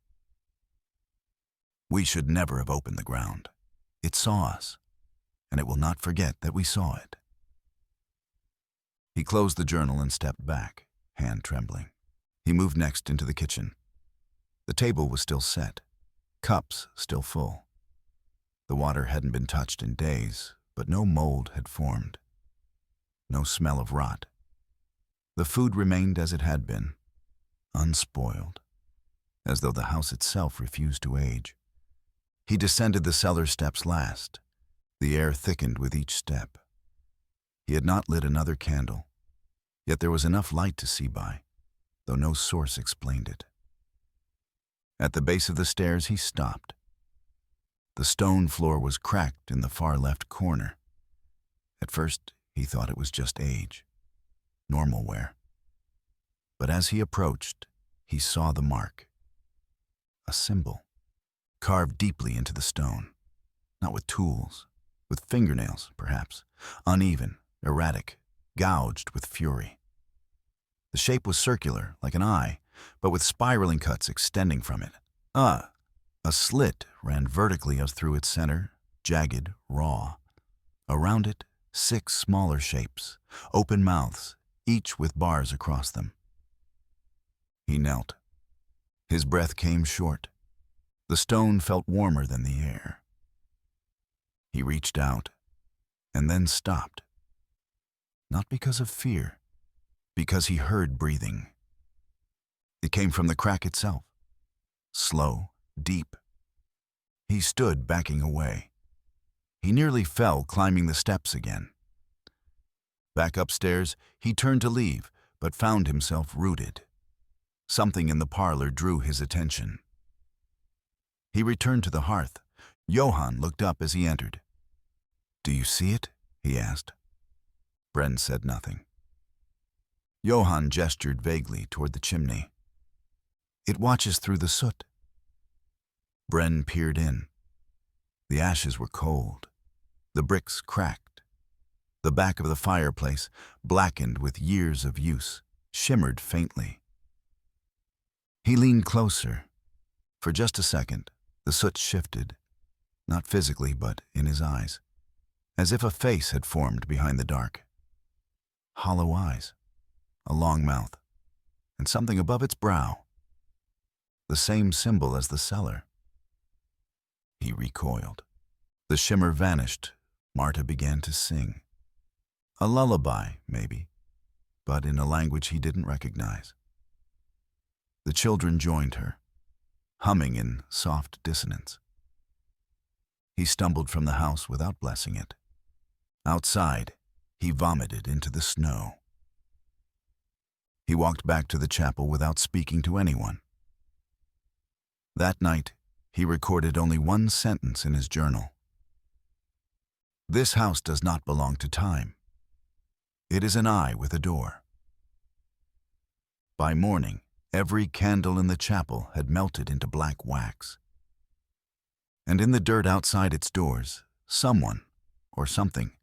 We should never have opened the ground. It saw us, and it will not forget that we saw it. He closed the journal and stepped back, hand trembling. He moved next into the kitchen. The table was still set, cups still full. The water hadn't been touched in days, but no mold had formed. No smell of rot. The food remained as it had been, unspoiled, as though the house itself refused to age. He descended the cellar steps last. The air thickened with each step. He had not lit another candle, yet there was enough light to see by, though no source explained it. At the base of the stairs he stopped. The stone floor was cracked in the far left corner. At first he thought it was just age, normal wear. But as he approached, he saw the mark. A symbol, carved deeply into the stone, not with tools, with fingernails, perhaps, uneven, erratic, gouged with fury. The shape was circular, like an eye, but with spiraling cuts extending from it. A slit ran vertically as through its center, jagged, raw. Around it, 6 smaller shapes, open mouths, each with bars across them. He knelt. His breath came short. The stone felt warmer than the air. He reached out, and then stopped. Not because of fear, because he heard breathing. It came from the crack itself, slow, deep. He stood backing away. He nearly fell climbing the steps again. Back upstairs, he turned to leave, but found himself rooted. Something in the parlor drew his attention. He returned to the hearth. Johann looked up as he entered. "Do you see it?" he asked. Bren said nothing. Johann gestured vaguely toward the chimney. "It watches through the soot." Bren peered in. The ashes were cold. The bricks cracked. The back of the fireplace, blackened with years of use, shimmered faintly. He leaned closer. For just a second, the soot shifted, not physically, but in his eyes, as if a face had formed behind the dark. Hollow eyes, a long mouth, and something above its brow. The same symbol as the cellar. He recoiled. The shimmer vanished. Marta began to sing. A lullaby, maybe, but in a language he didn't recognize. The children joined her, humming in soft dissonance. He stumbled from the house without blessing it. Outside, he vomited into the snow. He walked back to the chapel without speaking to anyone. That night, he recorded only one sentence in his journal. "This house does not belong to time. It is an eye with a door." By morning, every candle in the chapel had melted into black wax. And in the dirt outside its doors, someone, or something,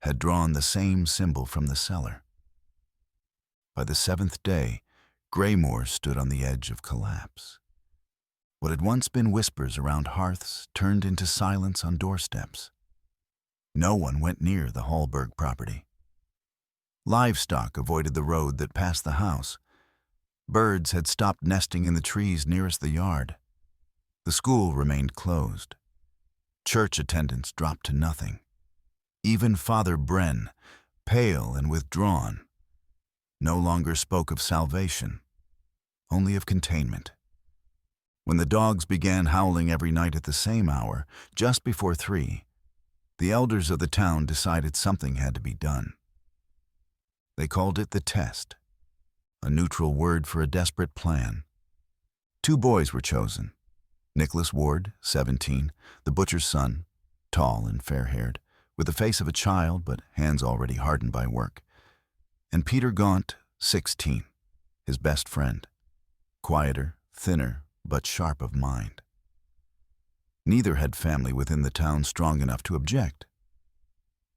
had drawn the same symbol from the cellar. By the 7th day, Graymore stood on the edge of collapse. What had once been whispers around hearths turned into silence on doorsteps. No one went near the Halberg property. Livestock avoided the road that passed the house. Birds had stopped nesting in the trees nearest the yard. The school remained closed. Church attendance dropped to nothing. Even Father Bren, pale and withdrawn, no longer spoke of salvation, only of containment. When the dogs began howling every night at the same hour, just before 3, the elders of the town decided something had to be done. They called it the test, a neutral word for a desperate plan. 2 boys were chosen. Nicholas Ward, 17, the butcher's son, tall and fair-haired, with the face of a child but hands already hardened by work, and Peter Gaunt, 16, his best friend, quieter, thinner, but sharp of mind. Neither had family within the town strong enough to object.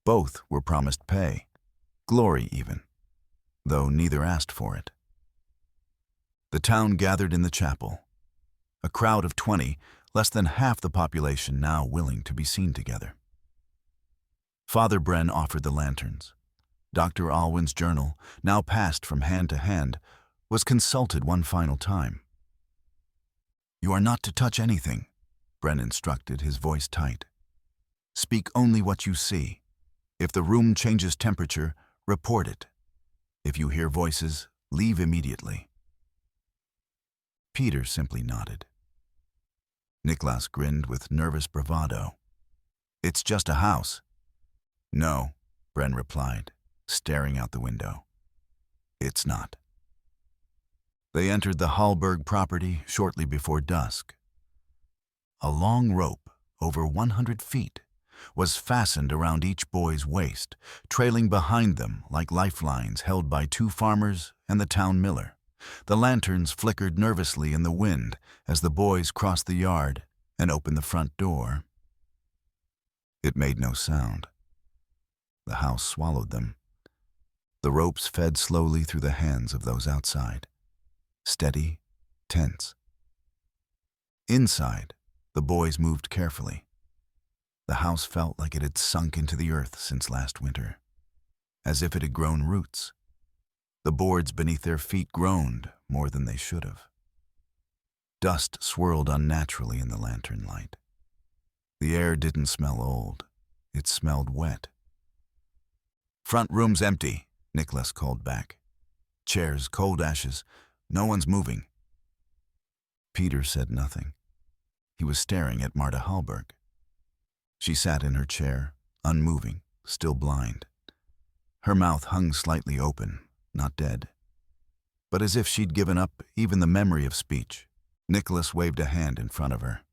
Both were promised pay, glory even, though neither asked for it. The town gathered in the chapel, a crowd of 20, less than half the population now willing to be seen together. Father Bren offered the lanterns. Dr. Alwyn's journal, now passed from hand to hand, was consulted one final time. "You are not to touch anything," Bren instructed, his voice tight. "Speak only what you see. If the room changes temperature, report it. If you hear voices, leave immediately." Peter simply nodded. Niklas grinned with nervous bravado. "It's just a house." "No," Bren replied, staring out the window. "It's not." They entered the Halberg property shortly before dusk. A long rope, over 100 feet, was fastened around each boy's waist, trailing behind them like lifelines held by 2 farmers and the town miller. The lanterns flickered nervously in the wind as the boys crossed the yard and opened the front door. It made no sound. The house swallowed them. The ropes fed slowly through the hands of those outside, steady, tense. Inside, the boys moved carefully. The house felt like it had sunk into the earth since last winter, as if it had grown roots. The boards beneath their feet groaned more than they should have. Dust swirled unnaturally in the lantern light. The air didn't smell old. It smelled wet. "Front room's empty," Nicholas called back. "Chairs, cold ashes. No one's moving." Peter said nothing. He was staring at Marta Halberg. She sat in her chair, unmoving, still blind. Her mouth hung slightly open, not dead, but as if she'd given up even the memory of speech. Nicholas waved a hand in front of her.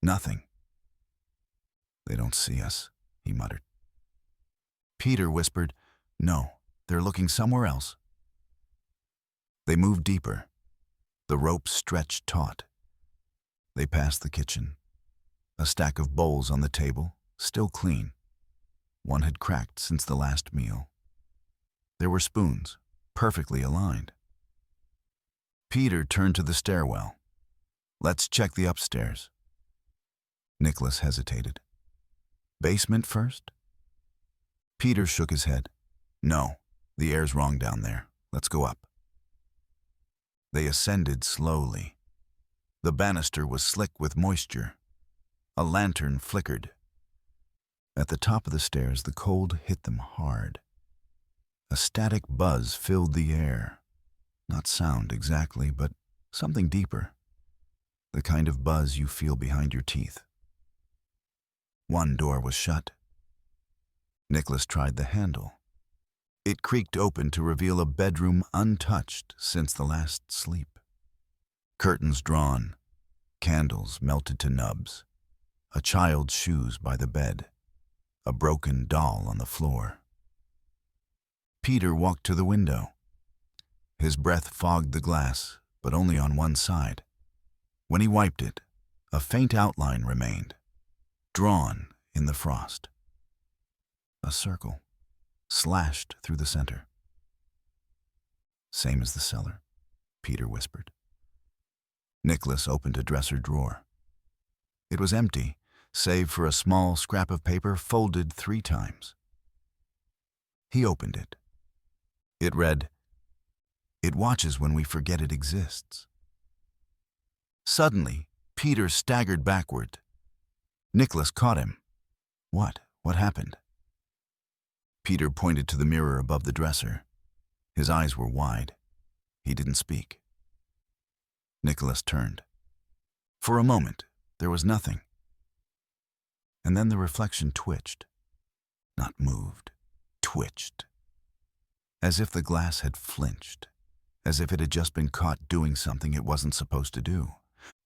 "Nothing." "They don't see us," he muttered. Peter whispered, "No, they're looking somewhere else." They moved deeper. The rope stretched taut. They passed the kitchen. A stack of bowls on the table, still clean. One had cracked since the last meal. There were spoons, perfectly aligned. Peter turned to the stairwell. "Let's check the upstairs." Nicholas hesitated. "Basement first?" Peter shook his head. "No, the air's wrong down there. Let's go up." They ascended slowly. The banister was slick with moisture. A lantern flickered. At the top of the stairs, the cold hit them hard. A static buzz filled the air. Not sound exactly, but something deeper. The kind of buzz you feel behind your teeth. One door was shut. Nicholas tried the handle. It creaked open to reveal a bedroom untouched since the last sleep. Curtains drawn, candles melted to nubs, a child's shoes by the bed, a broken doll on the floor. Peter walked to the window. His breath fogged the glass, but only on one side. When he wiped it, a faint outline remained, drawn in the frost. A circle, slashed through the center. "Same as the cellar," Peter whispered. Nicholas opened a dresser drawer. It was empty, save for a small scrap of paper folded 3 times. He opened it. It read, "It watches when we forget it exists." Suddenly, Peter staggered backward. Nicholas caught him. "What? What happened?" Peter pointed to the mirror above the dresser. His eyes were wide. He didn't speak. Nicholas turned. For a moment, there was nothing. And then the reflection twitched. Not moved, twitched. As if the glass had flinched. As if it had just been caught doing something it wasn't supposed to do.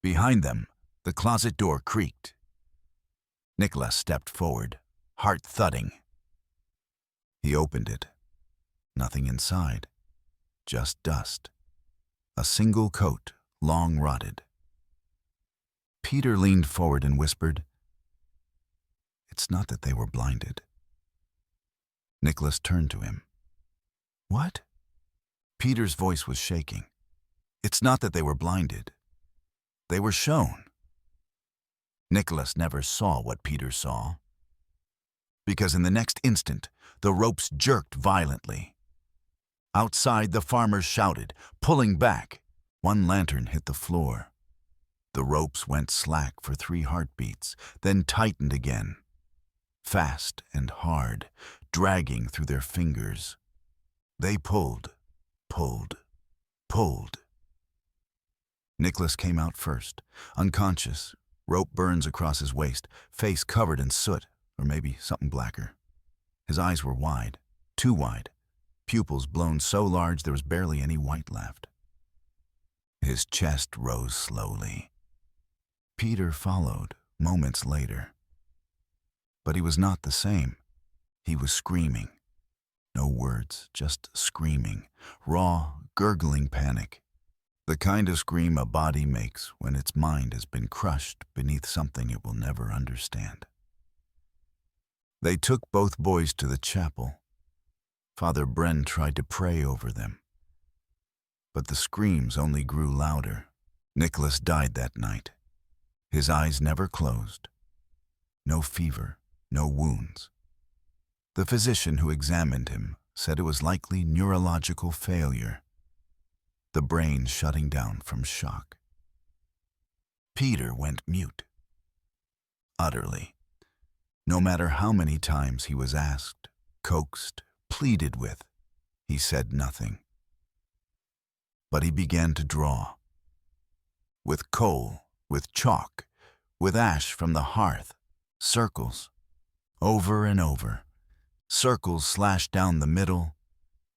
Behind them, the closet door creaked. Nicholas stepped forward, heart thudding. He opened it. Nothing inside. Just dust. A single coat, long rotted. Peter leaned forward and whispered, "It's not that they were blinded." Nicholas turned to him. "What?" Peter's voice was shaking. "It's not that they were blinded. They were shown." Nicholas never saw what Peter saw, because in the next instant, the ropes jerked violently. Outside, the farmers shouted, pulling back. One lantern hit the floor. The ropes went slack for 3 heartbeats, then tightened again. Fast and hard, dragging through their fingers. They pulled, pulled, pulled. Nicholas came out first, unconscious, rope burns across his waist, face covered in soot, or maybe something blacker. His eyes were wide, too wide, pupils blown so large there was barely any white left. His chest rose slowly. Peter followed, moments later. But he was not the same. He was screaming. No words, just screaming. Raw, gurgling panic. The kind of scream a body makes when its mind has been crushed beneath something it will never understand. They took both boys to the chapel. Father Bren tried to pray over them. But the screams only grew louder. Nicholas died that night. His eyes never closed. No fever, no wounds. The physician who examined him said it was likely neurological failure, the brain shutting down from shock. Peter went mute. Utterly. No matter how many times he was asked, coaxed, pleaded with, he said nothing. But he began to draw. With coal, with chalk, with ash from the hearth, circles, over and over, circles slashed down the middle,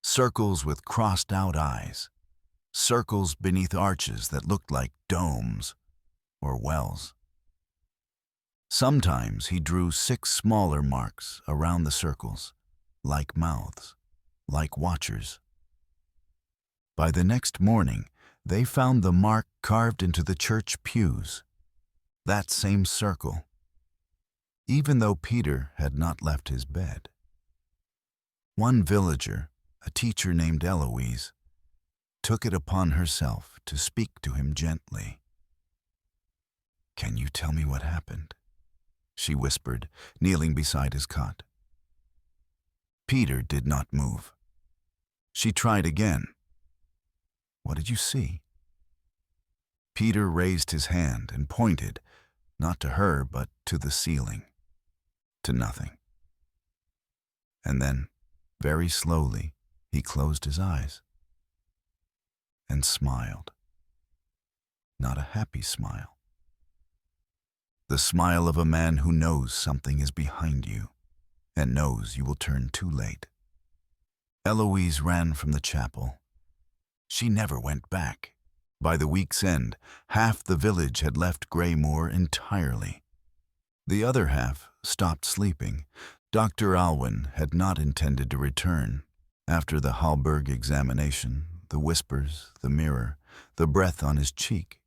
circles with crossed-out eyes, circles beneath arches that looked like domes or wells. Sometimes he drew 6 smaller marks around the circles, like mouths, like watchers. By the next morning, they found the mark carved into the church pews, that same circle, even though Peter had not left his bed. One villager, a teacher named Eloise, took it upon herself to speak to him gently. "Can you tell me what happened?" she whispered, kneeling beside his cot. Peter did not move. She tried again. "What did you see?" Peter raised his hand and pointed, not to her, but to the ceiling, to nothing. And then, very slowly, he closed his eyes and smiled. Not a happy smile. The smile of a man who knows something is behind you and knows you will turn too late. Eloise ran from the chapel. She never went back. By the week's end, half the village had left Greymoor entirely. The other half stopped sleeping. Dr. Alwyn had not intended to return. After the Halberg examination, the whispers, the mirror, the breath on his cheek,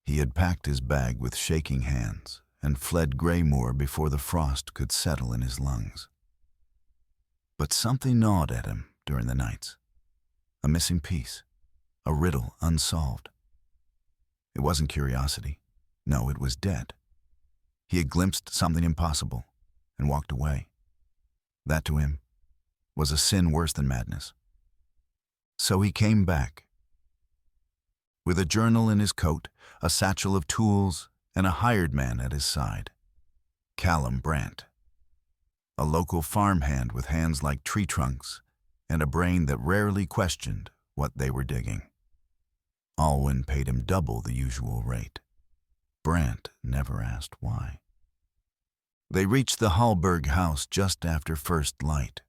he had packed his bag with shaking hands and fled Greymoor before the frost could settle in his lungs. But something gnawed at him during the nights. A missing piece, a riddle unsolved. It wasn't curiosity. No, it was dead. He had glimpsed something impossible and walked away. That to him was a sin worse than madness. So he came back. With a journal in his coat, a satchel of tools, and a hired man at his side. Callum Brandt. A local farmhand with hands like tree trunks and a brain that rarely questioned what they were digging. Alwyn paid him double the usual rate. Brant never asked why. They reached the Halberg house just after first light.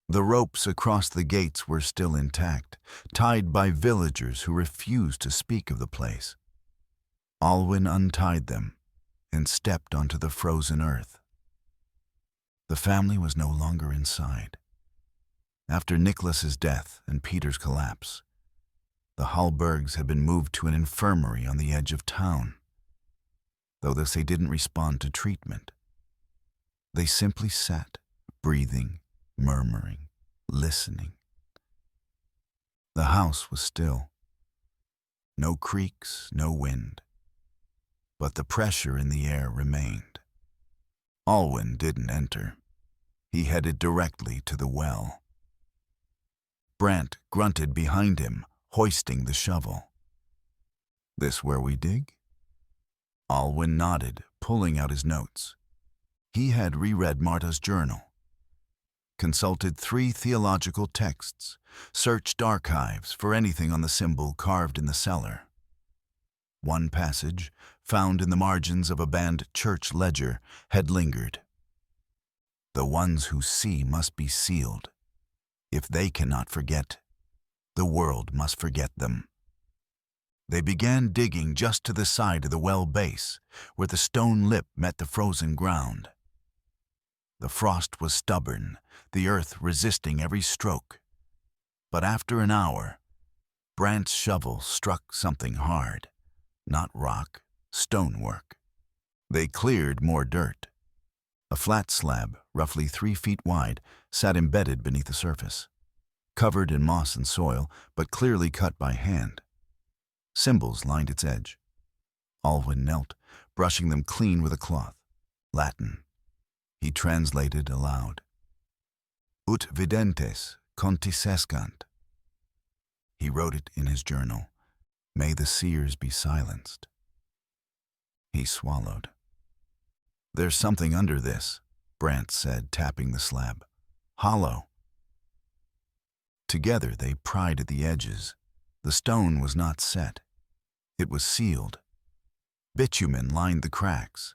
The ropes across the gates were still intact, tied by villagers who refused to speak of the place. Alwyn untied them and stepped onto the frozen earth. The family was no longer inside. After Nicholas's death and Peter's collapse, the Halbergs had been moved to an infirmary on the edge of town. Though they didn't respond to treatment. They simply sat, breathing, murmuring, listening. The house was still. No creaks, no wind. But the pressure in the air remained. Alwyn didn't enter. He headed directly to the well. Brant grunted behind him, hoisting the shovel. "This where we dig?" Alwyn nodded, pulling out his notes. He had reread Marta's journal, consulted 3 theological texts, searched archives for anything on the symbol carved in the cellar. One passage, found in the margins of a banned church ledger, had lingered. The ones who see must be sealed. If they cannot forget, the world must forget them. They began digging just to the side of the well base, where the stone lip met the frozen ground. The frost was stubborn, the earth resisting every stroke. But after an hour, Brant's shovel struck something hard. Not rock, stonework. They cleared more dirt. A flat slab, roughly 3 feet wide, sat embedded beneath the surface, covered in moss and soil, but clearly cut by hand. Symbols lined its edge. Alwyn knelt, brushing them clean with a cloth. Latin. He translated aloud. Ut videntes contisescant. He wrote it in his journal. May the seers be silenced. He swallowed. There's something under this, Brant said, tapping the slab. Hollow. Together they pried at the edges. The stone was not set. It was sealed. Bitumen lined the cracks.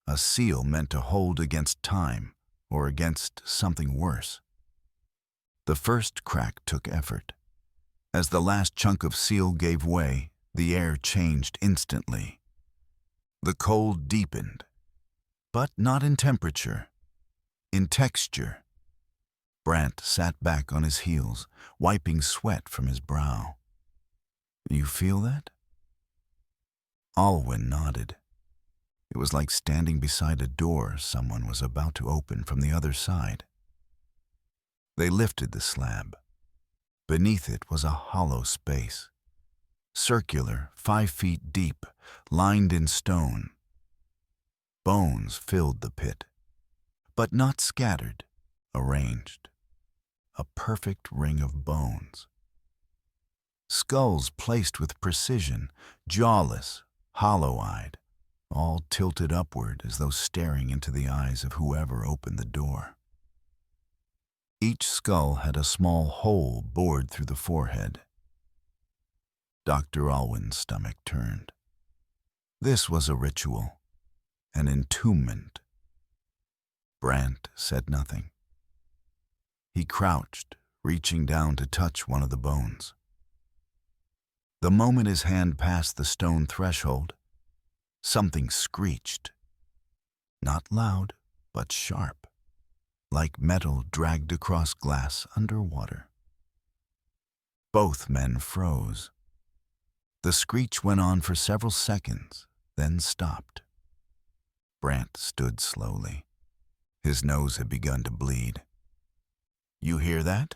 A seal meant to hold against time or against something worse. The first crack took effort. As the last chunk of seal gave way, the air changed instantly. The cold deepened, but not in temperature, in texture. Brant sat back on his heels, wiping sweat from his brow. You feel that? Alwyn nodded. It was like standing beside a door someone was about to open from the other side. They lifted the slab. Beneath it was a hollow space, circular, 5 feet deep, lined in stone. Bones filled the pit, but not scattered, arranged. A perfect ring of bones. Skulls placed with precision, jawless, hollow-eyed, all tilted upward as though staring into the eyes of whoever opened the door. Each skull had a small hole bored through the forehead. Dr. Alwyn's stomach turned. This was a ritual, an entombment. Brant said nothing. He crouched, reaching down to touch one of the bones. The moment his hand passed the stone threshold, something screeched. Not loud, but sharp, like metal dragged across glass underwater. Both men froze. The screech went on for several seconds, then stopped. Brant stood slowly. His nose had begun to bleed. You hear that?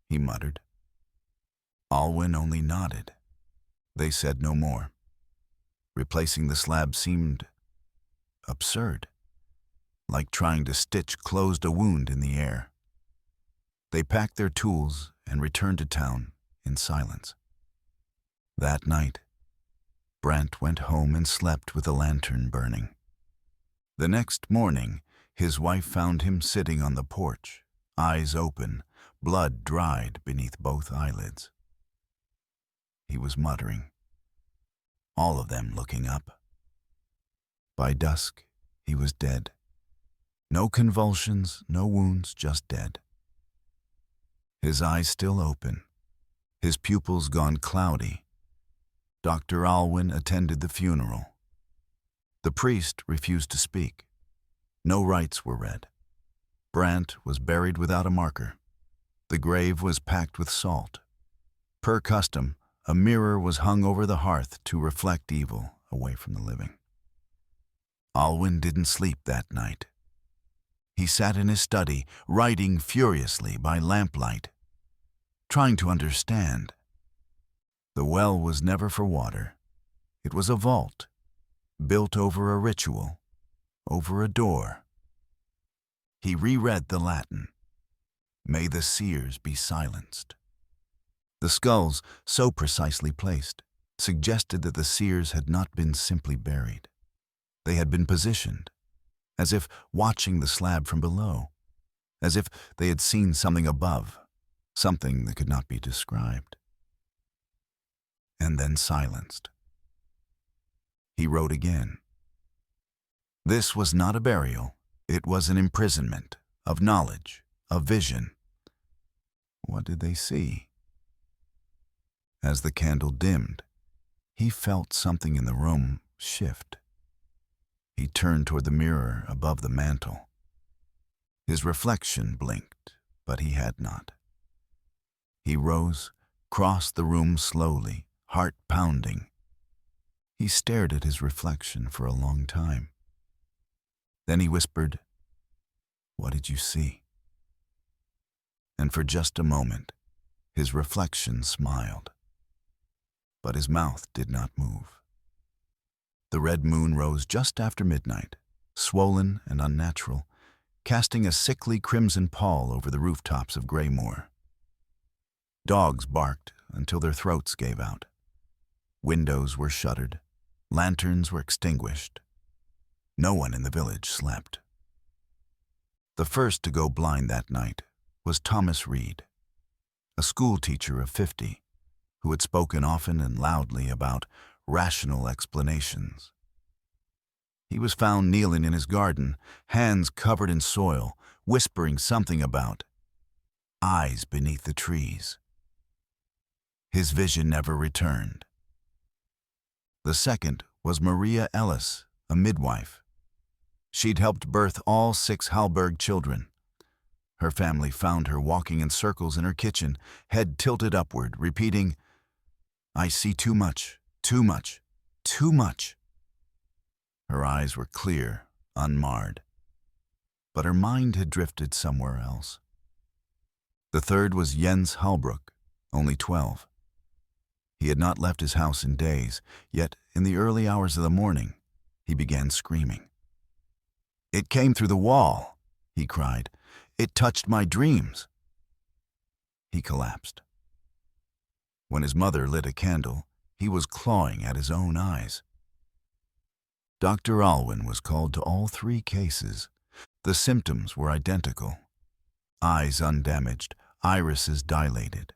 He muttered. Alwyn only nodded. They said no more. Replacing the slab seemed absurd, like trying to stitch closed a wound in the air. They packed their tools and returned to town in silence. That night, Brant went home and slept with a lantern burning. The next morning, his wife found him sitting on the porch, eyes open, blood dried beneath both eyelids. he was muttering. All of them looking up. By dusk, he was dead. No convulsions, no wounds, just dead. His eyes still open, his pupils gone cloudy. Dr. Alwyn attended the funeral. The priest refused to speak. No rites were read. Brant was buried without a marker. The grave was packed with salt. Per custom, a mirror was hung over the hearth to reflect evil away from the living. Alwyn didn't sleep that night. He sat in his study, writing furiously by lamplight, trying to understand. The well was never for water. It was a vault, built over a ritual, over a door. He reread the Latin. May the seers be silenced. The skulls, so precisely placed, suggested that the seers had not been simply buried. They had been positioned, as if watching the slab from below, as if they had seen something above, something that could not be described. And then silenced. He wrote again. This was not a burial. It was an imprisonment of knowledge, of vision. What did they see? As the candle dimmed, he felt something in the room shift. He turned toward the mirror above the mantel. His reflection blinked, but he had not. He rose, crossed the room slowly, heart pounding. He stared at his reflection for a long time. Then he whispered, "What did you see?" And for just a moment, his reflection smiled. But his mouth did not move. The red moon rose just after midnight, swollen and unnatural, casting a sickly crimson pall over the rooftops of Greymoor. Dogs barked until their throats gave out. Windows were shuttered. Lanterns were extinguished. No one in the village slept. The first to go blind that night was Thomas Reed, a schoolteacher of 50, who had spoken often and loudly about rational explanations. He was found kneeling in his garden, hands covered in soil, whispering something about eyes beneath the trees. His vision never returned. The second was Maria Ellis, a midwife. She'd helped birth all 6 Halberg children. Her family found her walking in circles in her kitchen, head tilted upward, repeating, "I see too much, too much, too much." Her eyes were clear, unmarred, but her mind had drifted somewhere else. The third was Jens Halberg, only 12. He had not left his house in days, yet in the early hours of the morning, he began screaming. "It came through the wall," he cried. "It touched my dreams." He collapsed. When his mother lit a candle, he was clawing at his own eyes. Dr. Alwyn was called to all 3 cases. The symptoms were identical. Eyes undamaged, irises dilated.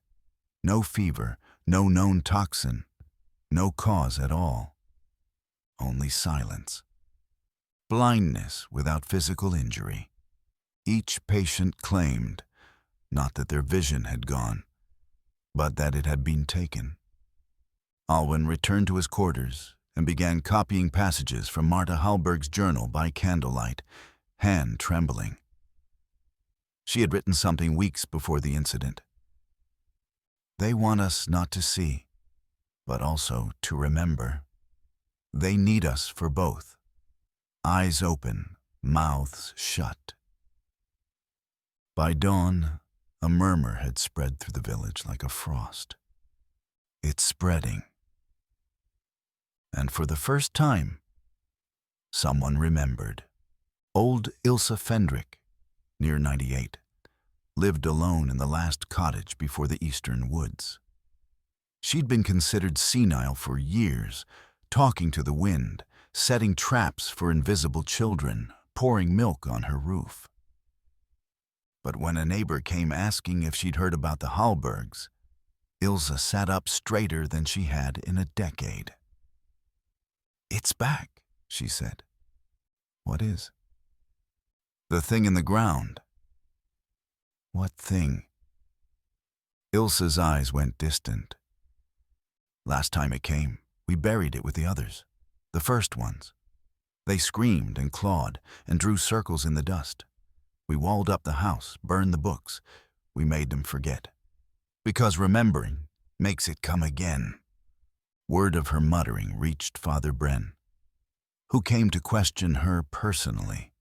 No fever, no known toxin, no cause at all. Only silence. Blindness without physical injury. Each patient claimed, not that their vision had gone, but that it had been taken. Alwyn returned to his quarters and began copying passages from Marta Halberg's journal by candlelight, hand trembling. She had written something weeks before the incident. They want us not to see, but also to remember. They need us for both. Eyes open, mouths shut. By dawn, a murmur had spread through the village like a frost. It's spreading. And for the first time, someone remembered. Old Ilse Fendrick, near 98, lived alone in the last cottage before the eastern woods. She'd been considered senile for years, talking to the wind, setting traps for invisible children, pouring milk on her roof. But when a neighbor came asking if she'd heard about the Halbergs, Ilse sat up straighter than she had in a decade. "It's back," she said. "What is?" "The thing in the ground." "What thing?" Ilse's eyes went distant. "Last time it came, we buried it with the others, the first ones. They screamed and clawed and drew circles in the dust. We walled up the house, burned the books. We made them forget. Because remembering makes it come again." Word of her muttering reached Father Bren, who came to question her personally.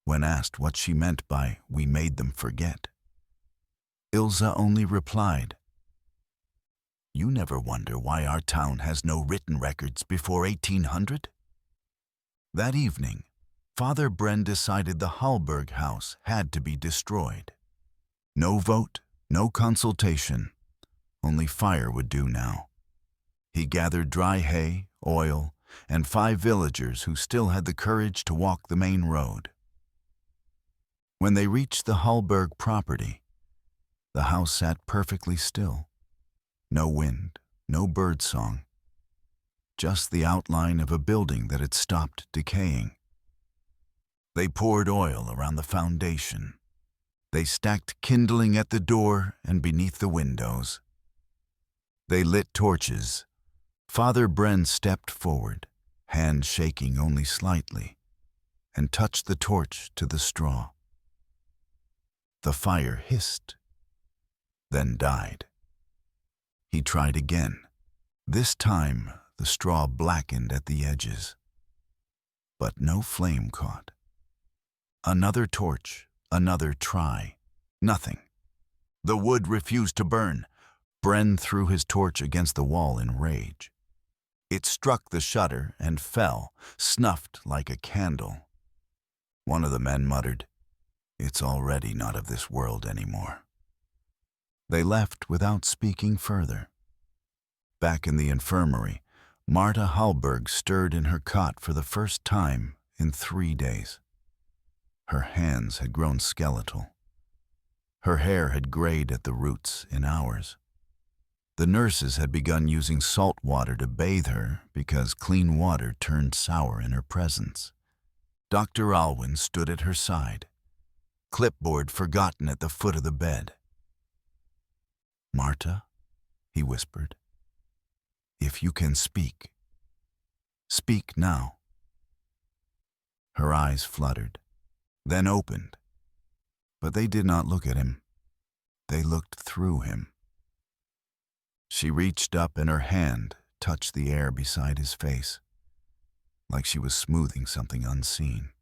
When asked what she meant by "we made them forget," Ilse only replied, "You never wonder why our town has no written records before 1800? That evening, Father Bren decided the Halberg house had to be destroyed. No vote, no consultation, only fire would do now. He gathered dry hay, oil, and 5 villagers who still had the courage to walk the main road. When they reached the Halberg property, the house sat perfectly still. No wind, no bird song, just the outline of a building that had stopped decaying. They poured oil around the foundation. They stacked kindling at the door and beneath the windows. They lit torches. Father Bren stepped forward, hand shaking only slightly, and touched the torch to the straw. The fire hissed, then died. He tried again. This time, the straw blackened at the edges. But no flame caught. Another torch, another try. Nothing. The wood refused to burn. Bren threw his torch against the wall in rage. It struck the shutter and fell, snuffed like a candle. One of the men muttered, "It's already not of this world anymore." They left without speaking further. Back in the infirmary, Marta Halberg stirred in her cot for the first time in 3 days. Her hands had grown skeletal. Her hair had grayed at the roots in hours. The nurses had begun using salt water to bathe her because clean water turned sour in her presence. Dr. Alwyn stood at her side, clipboard forgotten at the foot of the bed. "Marta," he whispered, "if you can speak, speak now." Her eyes fluttered, then opened, but they did not look at him. They looked through him. She reached up and her hand touched the air beside his face, like she was smoothing something unseen.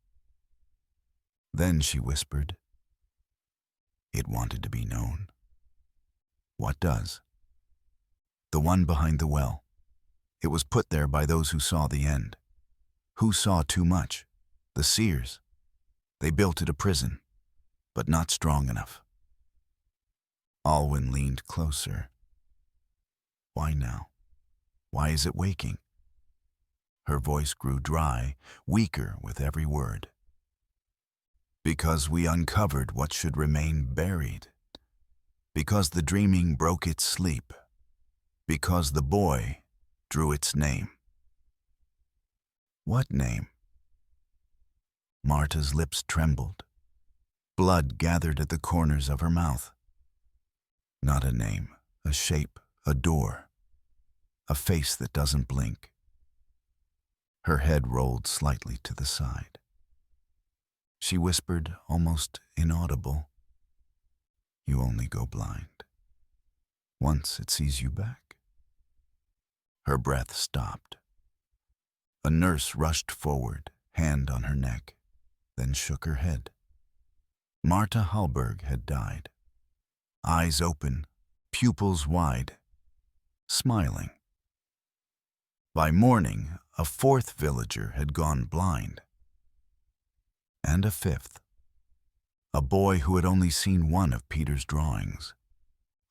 Then she whispered, "It wanted to be known." "What does?" "The one behind the well. It was put there by those who saw the end. Who saw too much? The seers. They built it a prison, but not strong enough." Alwyn leaned closer. "Why now? Why is it waking?" Her voice grew dry, weaker with every word. "Because we uncovered what should remain buried. Because the dreaming broke its sleep. Because the boy drew its name." "What name?" Marta's lips trembled. Blood gathered at the corners of her mouth. "Not a name, a shape, a door, a face that doesn't blink." Her head rolled slightly to the side. She whispered, almost inaudible, "You only go blind. Once it sees you back." Her breath stopped. A nurse rushed forward, hand on her neck, then shook her head. Marta Halberg had died. Eyes open, pupils wide, smiling. By morning, a 4th villager had gone blind. And a 5th. A boy who had only seen one of Peter's drawings.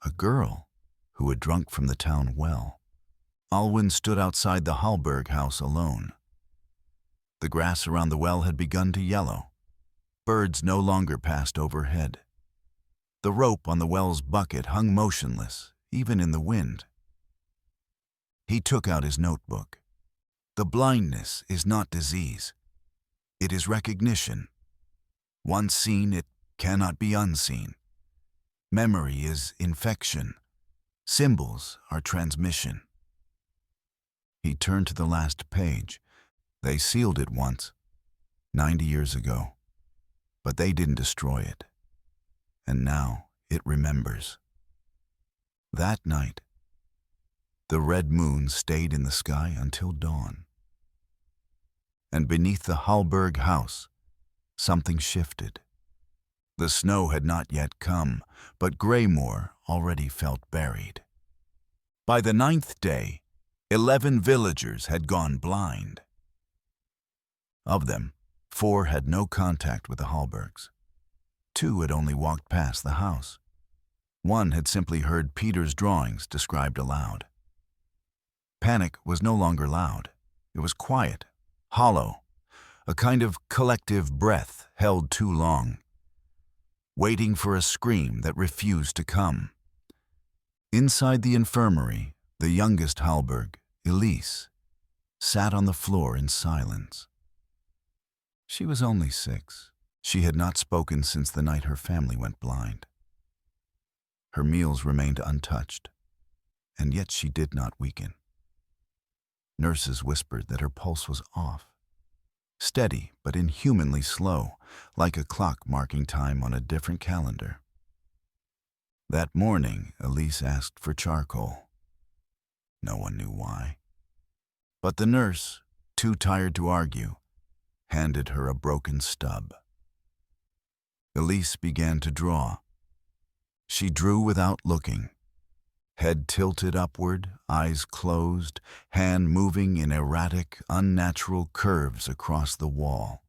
A girl who had drunk from the town well. Alwyn stood outside the Halberg house alone. The grass around the well had begun to yellow. Birds no longer passed overhead. The rope on the well's bucket hung motionless, even in the wind. He took out his notebook. The blindness is not disease. It is recognition. Once seen, it cannot be unseen. Memory is infection. Symbols are transmission. He turned to the last page. They sealed it once, 90 years ago, but they didn't destroy it. And now it remembers. That night, the red moon stayed in the sky until dawn. And beneath the Halberg house, something shifted. The snow had not yet come, but Greymoor already felt buried. By the 9th day, 11 villagers had gone blind. Of them, 4 had no contact with the Halbergs. 2 had only walked past the house. 1 had simply heard Peter's drawings described aloud. Panic was no longer loud. It was quiet, hollow, a kind of collective breath held too long, waiting for a scream that refused to come. Inside the infirmary, the youngest Halberg, Elise, sat on the floor in silence. She was only 6. She had not spoken since the night her family went blind. Her meals remained untouched, and yet she did not weaken. Nurses whispered that her pulse was off, steady but inhumanly slow, like a clock marking time on a different calendar. That morning, Elise asked for charcoal. No one knew why. But the nurse, too tired to argue, handed her a broken stub. Elise began to draw. She drew without looking, head tilted upward, eyes closed, hand moving in erratic, unnatural curves across the wall.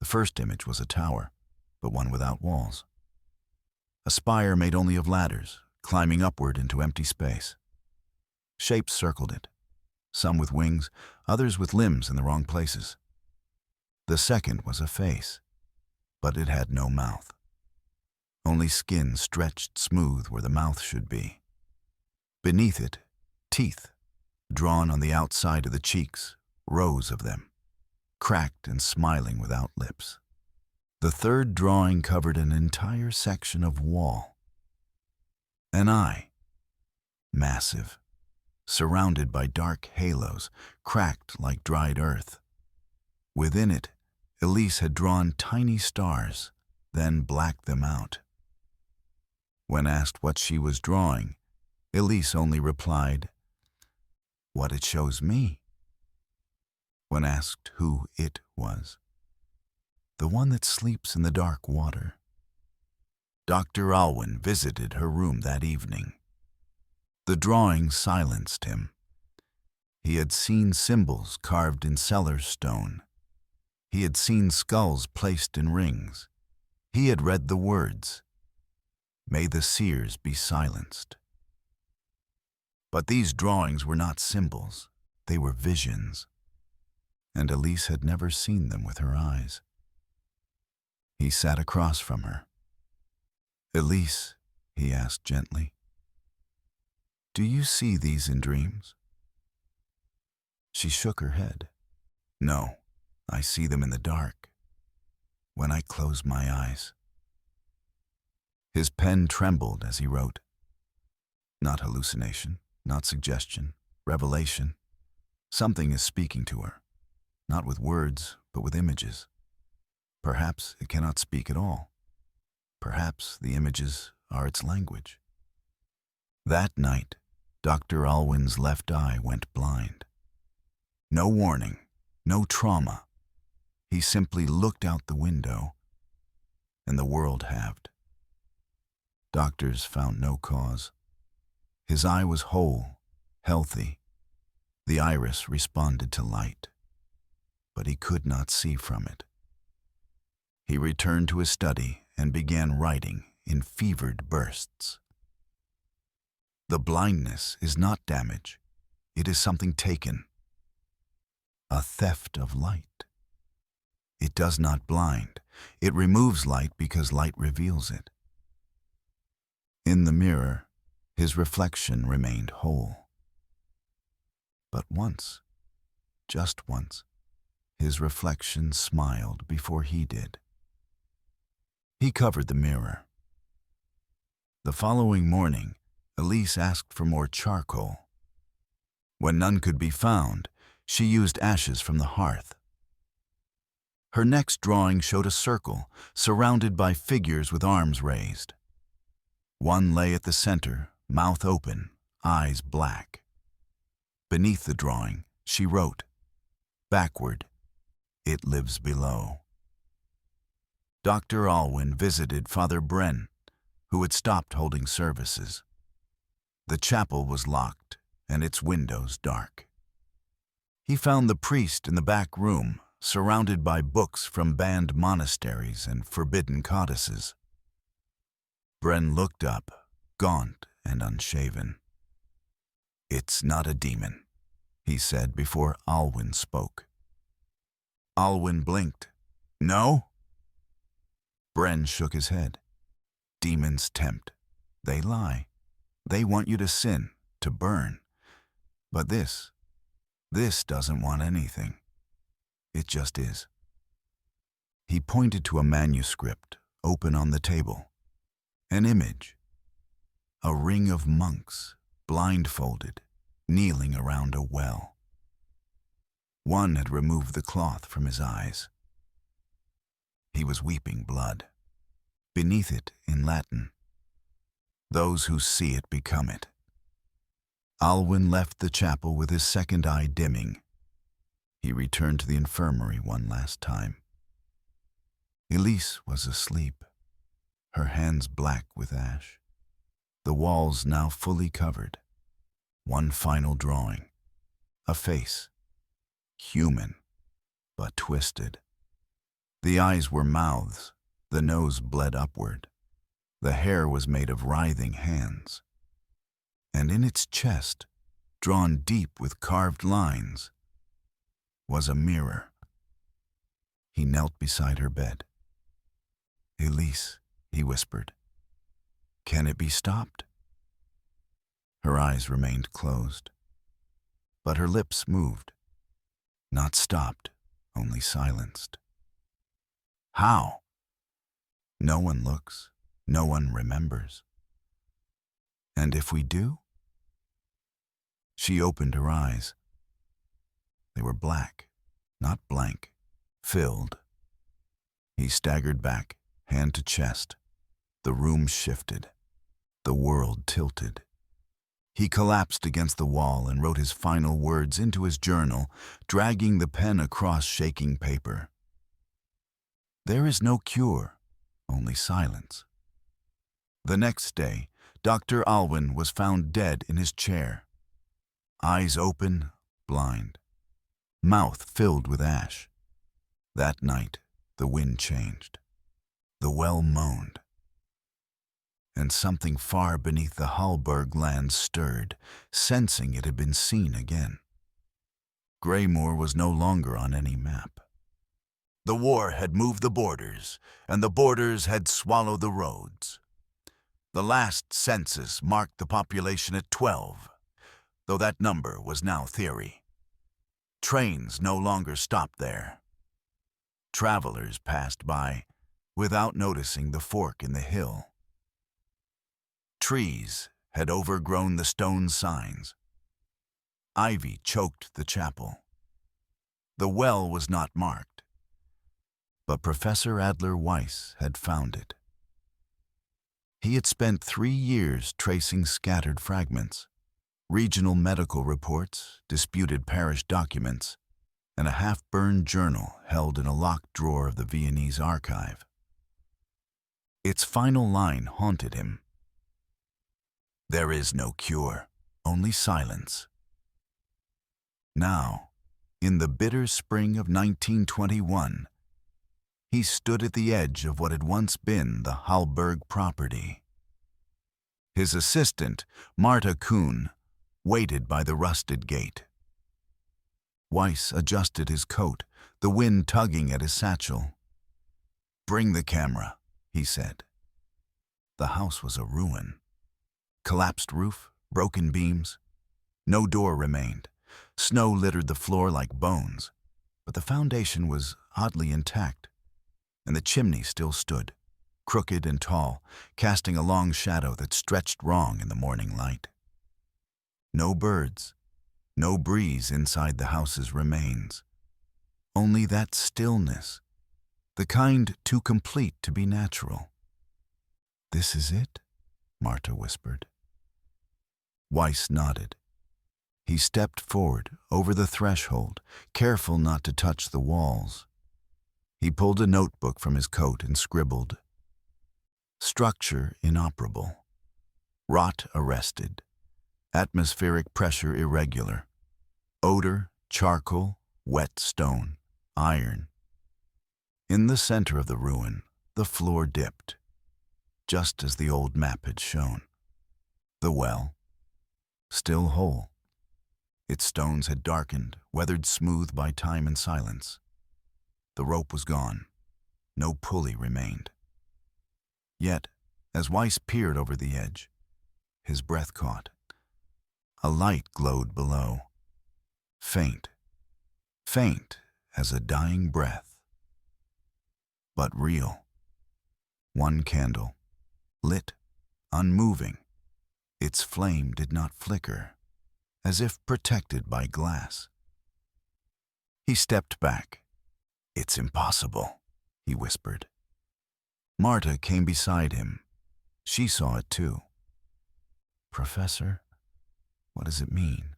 The first image was a tower, but one without walls. A spire made only of ladders, climbing upward into empty space. Shapes circled it, some with wings, others with limbs in the wrong places. The second was a face, but it had no mouth. Only skin stretched smooth where the mouth should be. Beneath it, teeth, drawn on the outside of the cheeks, rows of them, cracked and smiling without lips. The third drawing covered an entire section of wall. An eye, massive, surrounded by dark halos, cracked like dried earth. Within it, Elise had drawn tiny stars, then blacked them out. When asked what she was drawing, Elise only replied, "What it shows me." When asked who it was, "The one that sleeps in the dark water." Dr. Alwyn visited her room that evening. The drawing silenced him. He had seen symbols carved in cellar's stone. He had seen skulls placed in rings. He had read the words, "May the seers be silenced." But these drawings were not symbols. They were visions, and Elise had never seen them with her eyes. He sat across from her. "Elise," he asked gently, "do you see these in dreams?" She shook her head. "No, I see them in the dark, when I close my eyes." His pen trembled as he wrote. Not hallucination, not suggestion, revelation. Something is speaking to her, not with words, but with images. Perhaps it cannot speak at all. Perhaps the images are its language. That night, Dr. Alwyn's left eye went blind. No warning, no trauma. He simply looked out the window, and the world halved. Doctors found no cause. His eye was whole, healthy. The iris responded to light, but he could not see from it. He returned to his study and began writing in fevered bursts. The blindness is not damage. It is something taken. A theft of light. It does not blind. It removes light because light reveals it. In the mirror, His reflection remained whole. But once, just once, his reflection smiled before he did. He covered the mirror. The following morning, Elise asked for more charcoal. When none could be found, she used ashes from the hearth. Her next drawing showed a circle surrounded by figures with arms raised. One lay at the center, mouth open, eyes black. Beneath the drawing, she wrote, "Backward, it lives below." Dr. Alwyn visited Father Bren, who had stopped holding services. The chapel was locked and its windows dark. He found the priest in the back room, surrounded by books from banned monasteries and forbidden codices. Bren looked up, gaunt and unshaven. "It's not a demon," he said before Alwyn spoke. Alwyn blinked. "No?" Bren shook his head. "Demons tempt. They lie. They want you to sin, to burn. But this doesn't want anything. It just is." He pointed to a manuscript open on the table. An image. A ring of monks, blindfolded, kneeling around a well. One had removed the cloth from his eyes. He was weeping blood. Beneath it, in Latin, "Those who see it become it." Alwyn left the chapel with his second eye dimming. He returned to the infirmary one last time. Elise was asleep, her hands black with ash. The walls now fully covered. One final drawing. A face. Human, but twisted. The eyes were mouths. The nose bled upward. The hair was made of writhing hands. And in its chest, drawn deep with carved lines, was a mirror. He knelt beside her bed. "Elise," he whispered, "can it be stopped?" Her eyes remained closed, but her lips moved. Not stopped, only silenced. "How?" "No one looks, no one remembers." "And if we do?" She opened her eyes. They were black, not blank, filled. He staggered back, hand to chest. The room shifted. The world tilted. He collapsed against the wall and wrote his final words into his journal, dragging the pen across shaking paper. "There is no cure, only silence." The next day, Dr. Alwyn was found dead in his chair. Eyes open, blind. Mouth filled with ash. That night, the wind changed. The well moaned. And something far beneath the Halberg land stirred, sensing it had been seen again. Greymoor was no longer on any map. The war had moved the borders, and the borders had swallowed the roads. The last census marked the population at 12, though that number was now theory. Trains no longer stopped there. Travelers passed by without noticing the fork in the hill. Trees had overgrown the stone signs. Ivy choked the chapel. The well was not marked, but Professor Adler Weiss had found it. He had spent 3 years tracing scattered fragments, regional medical reports, disputed parish documents, and a half-burned journal held in a locked drawer of the Viennese archive. Its final line haunted him. "There is no cure, only silence." Now, in the bitter spring of 1921, he stood at the edge of what had once been the Halberg property. His assistant, Marta Kuhn, waited by the rusted gate. Weiss adjusted his coat, the wind tugging at his satchel. "Bring the camera," he said. The house was a ruin. Collapsed roof, broken beams. No door remained. Snow littered the floor like bones, but the foundation was oddly intact, and the chimney still stood, crooked and tall, casting a long shadow that stretched wrong in the morning light. No birds, no breeze inside the house's remains. Only that stillness, the kind too complete to be natural. "This is it?" Marta whispered. Weiss nodded. He stepped forward, over the threshold, careful not to touch the walls. He pulled a notebook from his coat and scribbled, "Structure inoperable. Rot arrested. Atmospheric pressure irregular. Odor, charcoal, wet stone, iron." In the center of the ruin, the floor dipped, just as the old map had shown. The well, still whole. Its stones had darkened, weathered smooth by time and silence. The rope was gone. No pulley remained. Yet, as Weiss peered over the edge, his breath caught. A light glowed below. Faint. Faint as a dying breath. But real. One candle, lit, unmoving. Its flame did not flicker, as if protected by glass. He stepped back. "It's impossible," he whispered. Marta came beside him. She saw it too. "Professor, what does it mean?"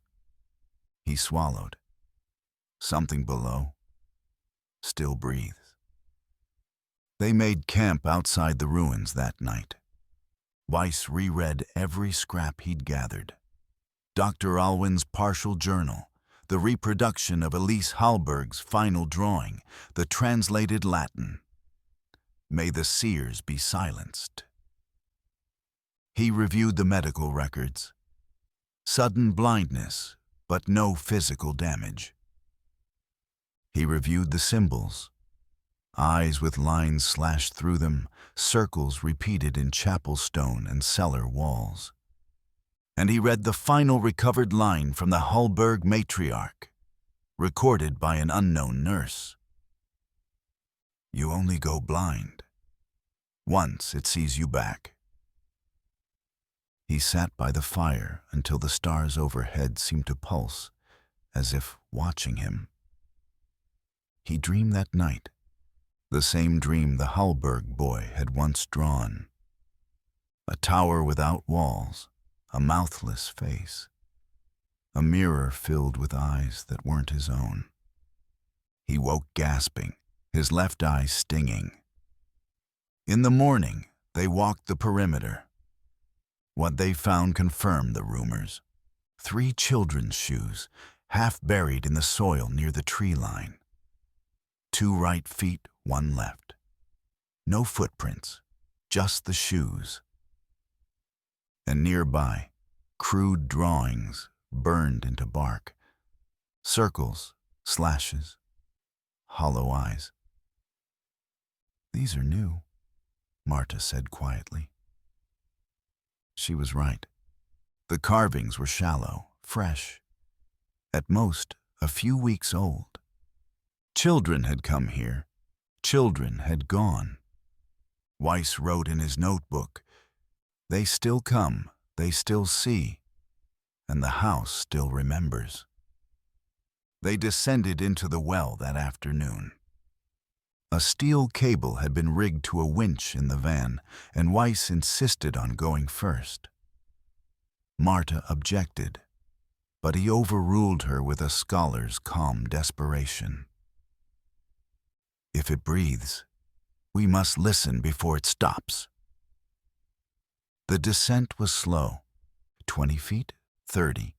He swallowed. Something below still breathes. They made camp outside the ruins that night. Weiss reread every scrap he'd gathered. Dr. Alwyn's partial journal, the reproduction of Elise Halberg's final drawing, the translated Latin. "May the seers be silenced." He reviewed the medical records. Sudden blindness, but no physical damage. He reviewed the symbols. Eyes with lines slashed through them, circles repeated in chapel stone and cellar walls. And he read the final recovered line from the Halberg matriarch, recorded by an unknown nurse. "You only go blind. Once it sees you back." He sat by the fire until the stars overhead seemed to pulse, as if watching him. He dreamed that night, the same dream the Halberg boy had once drawn. A tower without walls, a mouthless face, a mirror filled with eyes that weren't his own. He woke gasping, his left eye stinging. In the morning, they walked the perimeter. What they found confirmed the rumors. 3 children's shoes, half buried in the soil near the tree line. 2 right feet, 1 left. No footprints, just the shoes. And nearby, crude drawings burned into bark. Circles, slashes, hollow eyes. "These are new," Marta said quietly. She was right. The carvings were shallow, fresh, at most a few weeks old. Children had come here. Children had gone. Weiss wrote in his notebook, "They still come, they still see, and the house still remembers." They descended into the well that afternoon. A steel cable had been rigged to a winch in the van, and Weiss insisted on going first. Marta objected, but he overruled her with a scholar's calm desperation. "If it breathes, we must listen before it stops." The descent was slow, 20 feet, 30.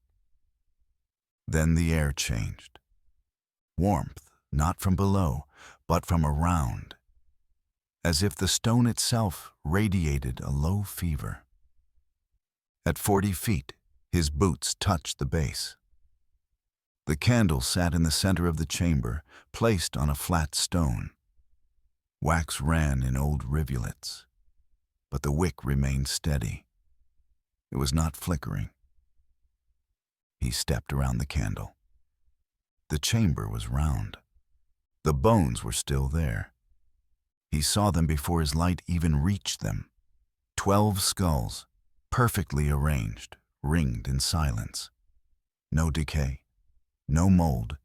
Then the air changed. Warmth, not from below, but from around, as if the stone itself radiated a low fever. At 40 feet, his boots touched the base. The candle sat in the center of the chamber, placed on a flat stone. Wax ran in old rivulets, but the wick remained steady. It was not flickering. He stepped around the candle. The chamber was round. The bones were still there. He saw them before his light even reached them. 12 skulls, perfectly arranged, ringed in silence. No decay, no mold,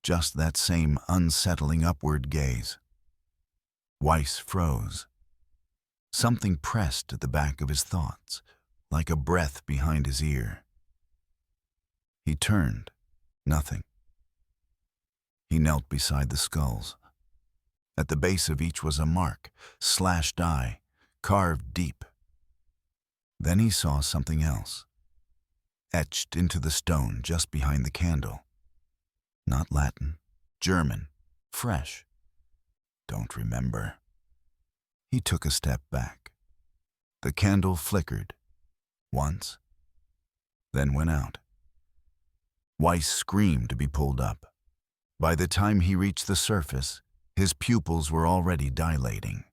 just that same unsettling upward gaze. Weiss froze. Something pressed at the back of his thoughts, like a breath behind his ear. He turned. Nothing. He knelt beside the skulls. At the base of each was a mark, slashed eye, carved deep. Then he saw something else, etched into the stone just behind the candle. Not Latin, German, fresh. Don't remember. He took a step back. The candle flickered, once, then went out. Weiss screamed to be pulled up. By the time he reached the surface, his pupils were already dilating.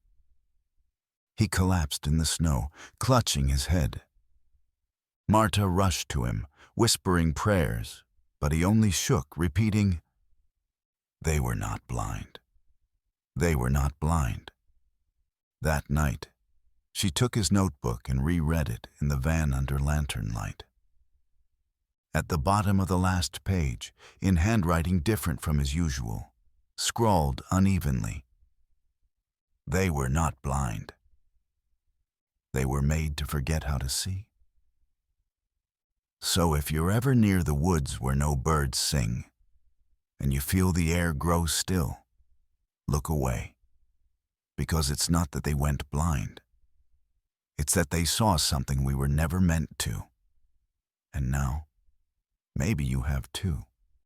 He collapsed in the snow, clutching his head. Marta rushed to him, whispering prayers, but he only shook, repeating, "They were not blind. They were not blind." That night, she took his notebook and reread it in the van under lantern light. At the bottom of the last page, in handwriting different from his usual, scrawled unevenly, "They were not blind. They were made to forget how to see." So if you're ever near the woods where no birds sing, and you feel the air grow still, look away. Because it's not that they went blind. It's that they saw something we were never meant to. And now, maybe you have too.